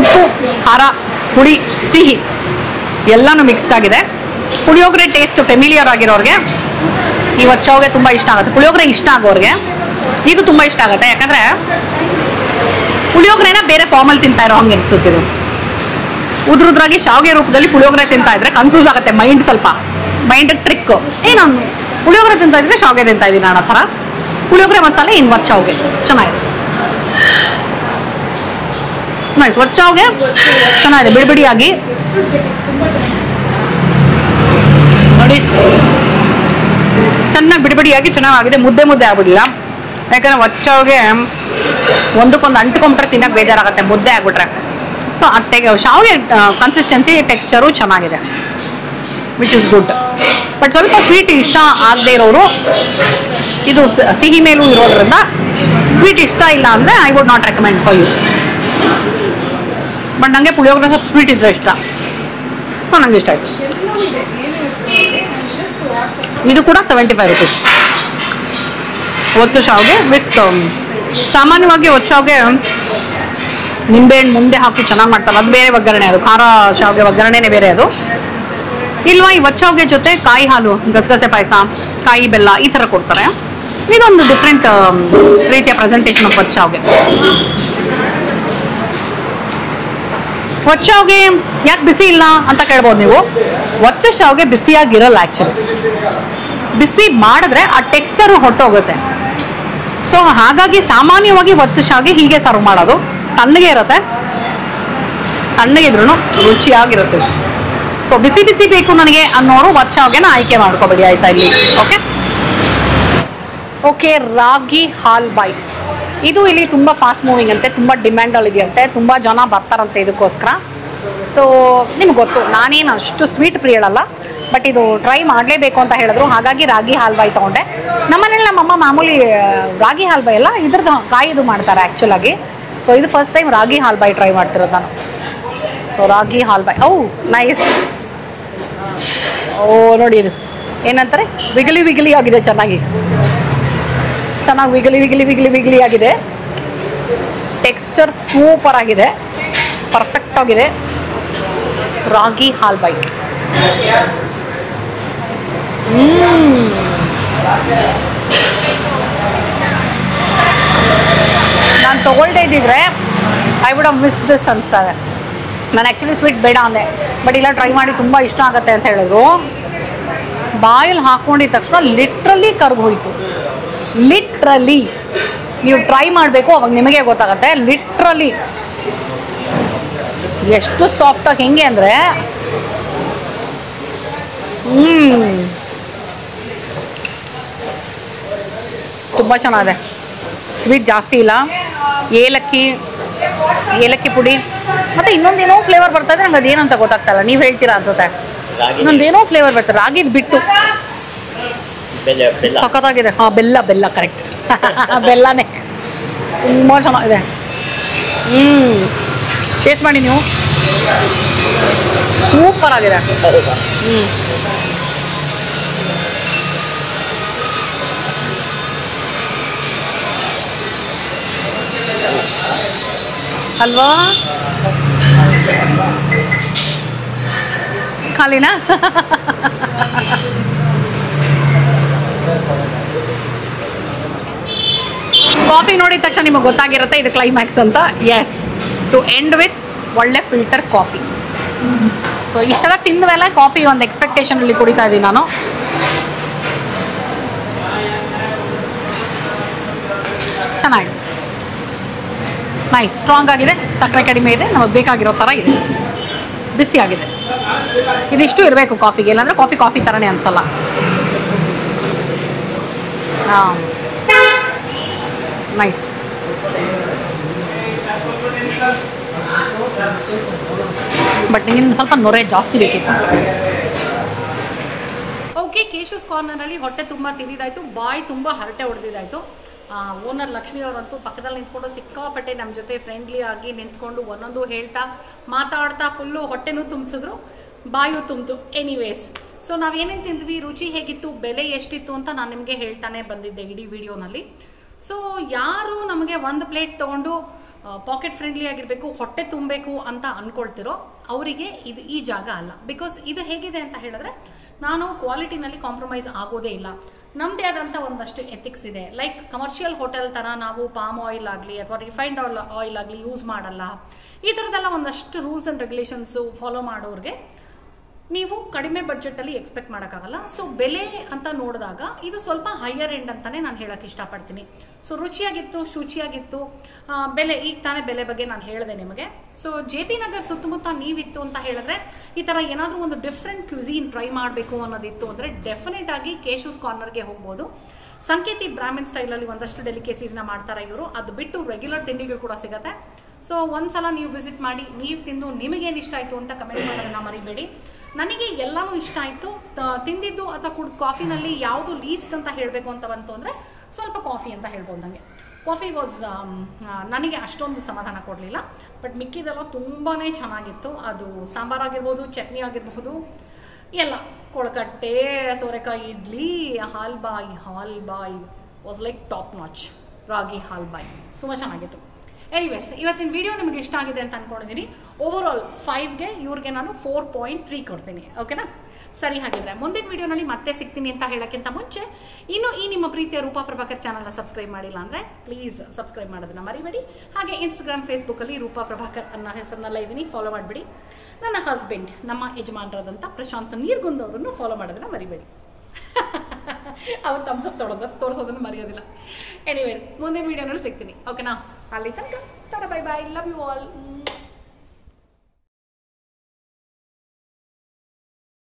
ಉಪ್ಪು, ಖಾರ, ಹುಳಿ, ಸಿಹಿ ಎಲ್ಲನೂ ಮಿಕ್ಸ್ಡ್ ಆಗಿದೆ. ಪುಳಿಯೋಗರೆ ಟೇಸ್ಟ್ ಫೆಮಿಲಿಯರ್ ಆಗಿರೋರಿಗೆ ಈ ಒಚ್ಚಾವ್ಗೆ ತುಂಬ ಇಷ್ಟ ಆಗುತ್ತೆ. ಪುಳಿಯೋಗರೆ ಇಷ್ಟ ಆಗೋರಿಗೆ ಇದು ತುಂಬ ಇಷ್ಟ ಆಗುತ್ತೆ. ಯಾಕಂದರೆ ಪುಳಿಯೋಗರೆನ ಬೇರೆ ಫಾರ್ಮಲ್ಲಿ ತಿಂತಾ ಇರೋ ಹಂಗೆ ಅನ್ಸುತ್ತಿದ್ದು. ಉದ್ರುದ್ರಾಗಿ ಶಾವಿಗೆ ರೂಪದಲ್ಲಿ ಪುಳಿಯೋಗರೆ ತಿಂತಾ ಇದ್ರೆ ಕನ್ಫ್ಯೂಸ್ ಆಗುತ್ತೆ ಮೈಂಡ್. ಸ್ವಲ್ಪ ಮೈಂಡ್ ಟ್ರಿಕ್, ನಾನು ಪುಳಿಯೋಗರೆ ತಿಂತಾ ಇದ್ರೆ ಶಾವಿಗೆ ತಿಂತಾ ಇದ್ದೀನಿ ನಾನು. ಆ ಥರ ಪುಳಿಯೋಗರೆ ಮಸಾಲೆ ಇನ್ನು ಒಚ್ಚಾವ್ಗೆ ಚೆನ್ನಾಗಿದೆ. ನೈಸ್, ಒಚ್ಚಾವ್ಗೆ ಚೆನ್ನಾಗಿದೆ, ಬಿಡಿ ಬಿಡಿಯಾಗಿ ನೋಡಿ, ಚೆನ್ನಾಗಿ ಬಿಡಿ ಬಿಡಿಯಾಗಿ ಚೆನ್ನಾಗಿದೆ. ಮುದ್ದೆ ಮುದ್ದೆ ಆಗ್ಬಿಡಲಿಲ್ಲ, ಯಾಕಂದರೆ ಒಚ್ಚಾವ್ಗೆ ಒಂದಕ್ಕೊಂದು ಅಂಟ್ಕೊಂಡ್ರೆ ತಿನ್ನಕ್ಕೆ ಬೇಜಾರಾಗುತ್ತೆ ಮುದ್ದೆ ಆಗ್ಬಿಟ್ರೆ. ಸೊ ಅದು ಶಾವಿಗೆ ಕನ್ಸಿಸ್ಟೆನ್ಸಿ, ಟೆಕ್ಸ್ಚರು ಚೆನ್ನಾಗಿದೆ, ವಿಚ್ ಇಸ್ ಗುಡ್. ಬಟ್ ಸ್ವಲ್ಪ ಸ್ವೀಟ್ ಇಷ್ಟ ಆಗದೆ ಇರೋರು, ಇದು ಸಿಹಿ ಮೇಲೂ ಇರೋದ್ರಿಂದ ಸ್ವೀಟ್ ಇಷ್ಟ ಇಲ್ಲ ಅಂದರೆ I would not recommend for you. But ನನಗೆ ಪುಳಿಯೋಗರೆ ಸ್ವಲ್ಪ ಸ್ವೀಟ್ ಇದ್ರೆ ಇಷ್ಟ. ಸೊ ನನಗೆ ಇಷ್ಟ ಆಯಿತು. ಇದು ಕೂಡ 75 ರೂಪೀಸ್. ಒತ್ತು ಶಾವಿಗೆ ವಿತ್ ಸಾಮಾನ್ಯವಾಗಿ ಒತ್ತು ಶಾವಿಗೆ ನಿಂಬೆಹಣ್ಣು ಮುಂದೆ ಹಾಕಿ ಚೆನ್ನಾಗಿ ಮಾಡ್ತಾರೆ, ಅದು ಬೇರೆ ಒಗ್ಗರಣೆ, ಅದು ಖಾರ ಶಾವಿಗೆ ಒಗ್ಗರಣೆನೇ ಬೇರೆ ಅದು. ಇಲ್ವಾ ಈ ಒತ್ತು ಶಾವಿಗೆ ಜೊತೆ ಕಾಯಿ ಹಾಲು, ಗಸಗಸೆ ಪಾಯಸ, ಕಾಯಿ ಬೆಲ್ಲ ಈ ಥರ ಕೊಡ್ತಾರೆ. ಇದೊಂದು ಡಿಫ್ರೆಂಟ್ ರೀತಿಯ ಪ್ರೆಸೆಂಟೇಷನ್ ಆಫ್ ಒತ್ತು ಶಾವಿಗೆ. ಒತ್ತು ಶಾವಿಗೆ ಯಾಕೆ ಬಿಸಿ ಇಲ್ಲ ಅಂತ ಕೇಳ್ಬೋದು ನೀವು. ಒತ್ತು ಶಾವಿಗೆ ಬಿಸಿಯಾಗಿರಲ್ಲ ಆ್ಯಕ್ಚುಲಿ, ಬಿಸಿ ಮಾಡಿದ್ರೆ ಆ ಟೆಕ್ಸ್ಚರು ಹೊಟ್ಟೋಗುತ್ತೆ. ಸೊ ಹಾಗಾಗಿ ಸಾಮಾನ್ಯವಾಗಿ ಒತ್ತು ಶಾವಿಗೆ ಹೀಗೆ ಸರ್ವ್ ಮಾಡೋದು, ತಣ್ಣಗೆ ಇರುತ್ತೆ, ತಣ್ಣಗಿದ್ರೂ ರುಚಿಯಾಗಿರುತ್ತೆ. ಸೊ ಬಿಸಿ ಬಿಸಿ ಬೇಕು ನನಗೆ ಅನ್ನೋರು ಒತ್ತು ಶಾವಿಗೆನ ಆಯ್ಕೆ ಮಾಡ್ಕೋಬೇಡಿ ಆಯ್ತಾ ಇಲ್ಲಿ. ಓಕೆ ಓಕೆ ರಾಗಿ ಹಾಲ್ಬಾಯಿ ಇದು ಇಲ್ಲಿ ತುಂಬ ಫಾಸ್ಟ್ ಮೂವಿಂಗ್ ಅಂತೆ, ತುಂಬ ಡಿಮ್ಯಾಂಡಲ್ಲಿ ಇದೆಯಂತೆ, ತುಂಬ ಜನ ಬರ್ತಾರಂತೆ ಇದಕ್ಕೋಸ್ಕರ. ಸೊ ನಿಮ್ಗೆ ಗೊತ್ತು ನಾನೇನು ಅಷ್ಟು ಸ್ವೀಟ್ ಪ್ರಿಯಳಲ್ಲ, ಬಟ್ ಇದು ಟ್ರೈ ಮಾಡಲೇಬೇಕು ಅಂತ ಹೇಳಿದ್ರು, ಹಾಗಾಗಿ ರಾಗಿ ಹಾಲ್ಬಾಯಿ ತೊಗೊಂಡೆ. ನಮ್ಮನೇಲಿ ನಮ್ಮಮ್ಮ ಮಾಮೂಲಿ ರಾಗಿ ಹಾಲ್ಬಾಯಿ ಎಲ್ಲ ಇದ್ರದ್ದು ಕಾಯಿದು ಮಾಡ್ತಾರೆ ಆ್ಯಕ್ಚುಲಾಗಿ. ಸೊ ಇದು ಫಸ್ಟ್ ಟೈಮ್ ರಾಗಿ ಹಾಲ್ಬಾಯಿ ಟ್ರೈ ಮಾಡ್ತಿರೋದು ನಾನು. ಸೊ ರಾಗಿ ಹಾಲ್ಬಾಯಿ ನೈಸ್. ನೋಡಿ ಇದು ಏನಂತಾರೆ, ವಿಗಲಿ ವಿಗಲಿ ಆಗಿದೆ, ಚೆನ್ನಾಗಿ ವಿಗಲಿ ವಿಗಲಿ ವಿಗಲಿ ವಿಗಲಿ ಆಗಿದೆ. ಟೆಕ್ಸ್ಚರ್ ಸೂಪರ್ ಆಗಿದೆ, ಪರ್ಫೆಕ್ಟ್ ಆಗಿದೆ ರಾಗಿ ಹಾಲ್ಬಾಯಿ. ನಾನು ತೊಗೊಳ್ದೇ ಇದ್ದಿದ್ರೆ I would have missed this ಅನಿಸ್ತಾರೆ. ನಾನು ಆ್ಯಕ್ಚುಲಿ ಸ್ವೀಟ್ ಬೇಡ ಅಂದೆ, ಬಟ್ ಇಲ್ಲ ಟ್ರೈ ಮಾಡಿ ತುಂಬ ಇಷ್ಟ ಆಗುತ್ತೆ ಅಂತ ಹೇಳಿದ್ರು. ಬಾಯಲ್ಲಿ ಹಾಕ್ಕೊಂಡಿದ ತಕ್ಷಣ ಲಿಟ್ರಲಿ ಕರ್ಗೋಯ್ತು. ಲಿಟ್ರಲಿ ನೀವು ಟ್ರೈ ಮಾಡಬೇಕು, ಅವಾಗ ನಿಮಗೆ ಗೊತ್ತಾಗುತ್ತೆ. ಲಿಟ್ರಲಿ ಎಷ್ಟು ಸಾಫ್ಟಾಗಿ, ಹೆಂಗೆ ಅಂದರೆ ತುಂಬ ಚೆನ್ನಾಗಿದೆ. ಸ್ವೀಟ್ ಜಾಸ್ತಿ ಇಲ್ಲ, ಏಲಕ್ಕಿ ಪುಡಿ ಮತ್ತು ಇನ್ನೊಂದೇನೋ ಫ್ಲೇವರ್ ಬರ್ತದೆ, ನಂಗೆ ಅದೇನು ಅಂತ ಗೊತ್ತಾಗ್ತಲ್ಲ, ನೀವು ಹೇಳ್ತೀರಾ ಅನ್ಸುತ್ತೆ. ಇನ್ನೊಂದೇನೋ ಫ್ಲೇವರ್ ಬರ್ತದೆ ರಾಗಿದ್ ಬಿಟ್ಟು, ಸಖತ್ತಾಗಿದೆ. ಬೆಲ್ಲ ಕರೆಕ್ಟ್ ಬೆಲ್ಲನೇ, ತುಂಬ ಚೆನ್ನಾಗಿದೆ. ಟೇಸ್ಟ್ ಮಾಡಿ ನೀವು, ಸೂಪರ್ ಆಗಿದೆ. ಅಲ್ವಾ? ಖಾಲಿನಾ? ಕಾಫಿ ನೋಡಿದ ತಕ್ಷಣ ನಿಮಗೆ ಗೊತ್ತಾಗಿರುತ್ತೆ ಇದು ಕ್ಲೈಮ್ಯಾಕ್ಸ್ ಅಂತ. ಎಸ್, ಟು ಎಂಡ್ ವಿತ್ ಒಳ್ಳೆ ಫಿಲ್ಟರ್ ಕಾಫಿ. ಸೊ ಇಷ್ಟೆಲ್ಲ ತಿಂದ ಮೇಲೆ ಕಾಫಿ ಒಂದು ಎಕ್ಸ್ಪೆಕ್ಟೇಷನಲ್ಲಿ ಕುಡಿತಾ ಇದ್ದೀನಿ ನಾನು. ಚೆನ್ನಾಗಿದೆ, ನೈಸ್, ಸ್ಟ್ರಾಂಗ್ ಆಗಿದೆ, ಸಕ್ಕರೆ ಕಡಿಮೆ ಇದೆ, ನಮಗೆ ಬೇಕಾಗಿರೋ ಥರ ಇದೆ, ಬಿಸಿಯಾಗಿದೆ. ಇದಿಷ್ಟು ಇರಬೇಕು ಕಾಫಿಗೆ, ಇಲ್ಲಾಂದರೆ ಕಾಫಿ ಥರನೇ ಅನಿಸಲ್ಲ. ನೈಸ್. ಬಟ್ ನಿಂಗೆ ಸ್ವಲ್ಪ ನೊರೆ ಜಾಸ್ತಿ ಬೇಕಿತ್ತು. ಓಕೆ, ಕೇಶೂಸ್ ಕಾರ್ನರಲ್ಲಿ ಹೊಟ್ಟೆ ತುಂಬ ತಿಂದಿದ್ದಾಯಿತು, ಬಾಯಿ ತುಂಬ ಹರಟೆ ಹೊಡೆದಿದ್ದಾಯಿತು. ಓನರ್ ಲಕ್ಷ್ಮಿ ಅವರಂತೂ ಪಕ್ಕದಲ್ಲಿ ನಿಂತ್ಕೊಂಡು ಸಿಕ್ಕಾಪಟ್ಟೆ ನಮ್ಮ ಜೊತೆ ಫ್ರೆಂಡ್ಲಿ ಆಗಿ ನಿಂತ್ಕೊಂಡು ಒಂದೊಂದು ಹೇಳ್ತಾ ಮಾತಾಡ್ತಾ ಫುಲ್ಲು ಹೊಟ್ಟೆನೂ ತುಂಬಿಸಿದ್ರು, ಬಾಯು ತುಂಬಿತು. ಎನಿವೇಸ್, ಸೊ ನಾವೇನೇನು ತಿಂದ್ವಿ, ರುಚಿ ಹೇಗಿತ್ತು, ಬೆಲೆ ಎಷ್ಟಿತ್ತು ಅಂತ ನಾನು ನಿಮಗೆ ಹೇಳ್ತಾನೆ ಬಂದಿದ್ದೆ ಇಡೀ ವಿಡಿಯೋನಲ್ಲಿ. ಸೊ ಯಾರು ನಮಗೆ ಒಂದು ಪ್ಲೇಟ್ ತೊಗೊಂಡು ಪಾಕೆಟ್ ಫ್ರೆಂಡ್ಲಿ ಆಗಿರಬೇಕು, ಹೊಟ್ಟೆ ತುಂಬಬೇಕು ಅಂತ ಅಂದ್ಕೊಳ್ತಿರೋ ಅವರಿಗೆ ಇದು ಈ ಜಾಗ ಅಲ್ಲ. ಬಿಕಾಸ್ ಇದು ಹೇಗಿದೆ ಅಂತ ಹೇಳಿದ್ರೆ, ನಾನು ಕ್ವಾಲಿಟಿನಲ್ಲಿ ಕಾಂಪ್ರಮೈಸ್ ಆಗೋದೇ ಇಲ್ಲ. ನಮ್ಮದೇ ಆದಂಥ ಒಂದಷ್ಟು ಎಥಿಕ್ಸ್ ಇದೆ. ಲೈಕ್ ಕಮರ್ಷಿಯಲ್ ಹೋಟೆಲ್ ಥರ ನಾವು ಪಾಮ್ ಆಯಿಲ್ ಆಗಲಿ ಅಥವಾ ರಿಫೈನ್ಡ್ ಆಯಿಲ್ ಆಗಲಿ ಯೂಸ್ ಮಾಡಲ್ಲ. ಈ ಥರದ್ದೆಲ್ಲ ಒಂದಷ್ಟು ರೂಲ್ಸ್ ಆ್ಯಂಡ್ ರೆಗ್ಯುಲೇಷನ್ಸು ಫಾಲೋ ಮಾಡೋರಿಗೆ ನೀವು ಕಡಿಮೆ ಬಡ್ಜೆಟಲ್ಲಿ ಎಕ್ಸ್ಪೆಕ್ಟ್ ಮಾಡೋಕ್ಕಾಗಲ್ಲ. ಸೊ ಬೆಲೆ ಅಂತ ನೋಡಿದಾಗ ಇದು ಸ್ವಲ್ಪ ಹೈಯರ್ ಎಂಡ್ ಅಂತಲೇ ನಾನು ಹೇಳೋಕ್ಕೆ ಇಷ್ಟಪಡ್ತೀನಿ. ಸೊ ರುಚಿಯಾಗಿತ್ತು, ಶುಚಿಯಾಗಿತ್ತು. ಬೆಲೆ, ಈಗ ತಾನೇ ಬೆಲೆ ಬಗ್ಗೆ ನಾನು ಹೇಳಿದೆ ನಿಮಗೆ. ಸೊ JP ನಗರ್ ಸುತ್ತಮುತ್ತ ನೀವಿತ್ತು ಅಂತ ಹೇಳಿದ್ರೆ, ಈ ಥರ ಏನಾದರೂ ಒಂದು ಡಿಫ್ರೆಂಟ್ ಕ್ಯುಸೀನ್ ಟ್ರೈ ಮಾಡಬೇಕು ಅನ್ನೋದಿತ್ತು ಅಂದರೆ ಡೆಫಿನೆಟ್ ಆಗಿ ಕೇಶೂಸ್ ಕಾರ್ನರ್ಗೆ ಹೋಗ್ಬೋದು. ಸಂಕೇತಿ ಬ್ರಾಹ್ಮಿನ್ ಸ್ಟೈಲಲ್ಲಿ ಒಂದಷ್ಟು ಡೆಲಿಕೇಸೀಸ್ನ ಮಾಡ್ತಾರೆ ಇವರು. ಅದು ಬಿಟ್ಟು ರೆಗ್ಯುಲರ್ ತಿಂಡಿಗಳು ಕೂಡ ಸಿಗುತ್ತೆ. ಸೊ ಒಂದ್ಸಲ ನೀವು ವಿಸಿಟ್ ಮಾಡಿ, ನೀವು ತಿಂದು ನಿಮಗೇನು ಇಷ್ಟ ಆಯಿತು ಅಂತ ಕಮೆಂಟ್ ಮಾಡೋದನ್ನ ಮರಿಬೇಡಿ. ನನಗೆ ಎಲ್ಲನೂ ಇಷ್ಟ ಆಯಿತು. ತಿಂದಿದ್ದು ಅಥವಾ ಕುಡಿದು ಕಾಫಿನಲ್ಲಿ ಯಾವುದು ಲೀಸ್ಟ್ ಅಂತ ಹೇಳಬೇಕು ಅಂತ ಬಂತು ಅಂದರೆ ಸ್ವಲ್ಪ ಕಾಫಿ ಅಂತ ಹೇಳ್ಬೋದು. ನನಗೆ ಕಾಫಿ ವಾಸ್ ನನಗೆ ಅಷ್ಟೊಂದು ಸಮಾಧಾನ ಕೊಡಲಿಲ್ಲ. ಬಟ್ ಮಿಕ್ಕಿದೆಲ್ಲ ತುಂಬಾ ಚೆನ್ನಾಗಿತ್ತು. ಅದು ಸಾಂಬಾರಾಗಿರ್ಬೋದು, ಚಟ್ನಿ ಆಗಿರಬಹುದು, ಎಲ್ಲ ಕೊಳಕಟ್ಟೆ, ಸೋರೆಕಾಯಿ idli, halbai was like top notch. Ragi halbai ತುಂಬ ಚೆನ್ನಾಗಿತ್ತು. ಎನಿವೇಸ್, ಇವತ್ತಿನ ವಿಡಿಯೋ ನಿಮಗೆ ಇಷ್ಟ ಆಗಿದೆ ಅಂತ ಅಂದ್ಕೊಂಡಿದ್ದೀನಿ. ಓವರ್ ಆಲ್ 5ಗೆ ಇವ್ರಿಗೆ ನಾನು 4.3 ಕೊಡ್ತೀನಿ. ಓಕೆನಾ? ಸರಿ, ಹಾಗಿದ್ರೆ ಮುಂದಿನ ವಿಡಿಯೋನಲ್ಲಿ ಮತ್ತೆ ಸಿಗ್ತೀನಿ ಅಂತ ಹೇಳೋಕ್ಕಿಂತ ಮುಂಚೆ ಇನ್ನು ಈ ನಿಮ್ಮ ಪ್ರೀತಿಯ ರೂಪಾ ಪ್ರಭಾಕರ್ ಚಾನಲ್ನ ಸಬ್ಸ್ಕ್ರೈಬ್ ಮಾಡಿಲ್ಲ ಅಂದರೆ ಪ್ಲೀಸ್ ಸಬ್ಸ್ಕ್ರೈಬ್ ಮಾಡೋದನ್ನ ಮರಿಬೇಡಿ. ಹಾಗೆ ಇನ್ಸ್ಟಾಗ್ರಾಮ್, ಫೇಸ್ಬುಕ್ಕಲ್ಲಿ ರೂಪಾ ಪ್ರಭಾಕರ್ ಅನ್ನೋ ಹೆಸರನ್ನೆಲ್ಲ ಇದ್ದೀನಿ, ಫಾಲೋ ಮಾಡಿಬಿಡಿ. ನನ್ನ ಹಸ್ಬೆಂಡ್, ನಮ್ಮ ಯಜಮಾನರಾದಂಥ ಪ್ರಶಾಂತ್ ನೀರ್ಗುಂದವರನ್ನು ಫಾಲೋ ಮಾಡೋದನ್ನ ಮರಿಬೇಡಿ. ಅವ್ರು ಥಮ್ಸಪ್ ತೋರಿಸೋದನ್ನು ಮರೆಯೋದಿಲ್ಲ. ಎನಿವೇಸ್, ಮುಂದಿನ ವಿಡಿಯೋನಲ್ಲಿ ಸಿಗ್ತೀನಿ. ಓಕೆನಾ? ಅಲ್ಲಿ ತನಕ bye bye, love you all.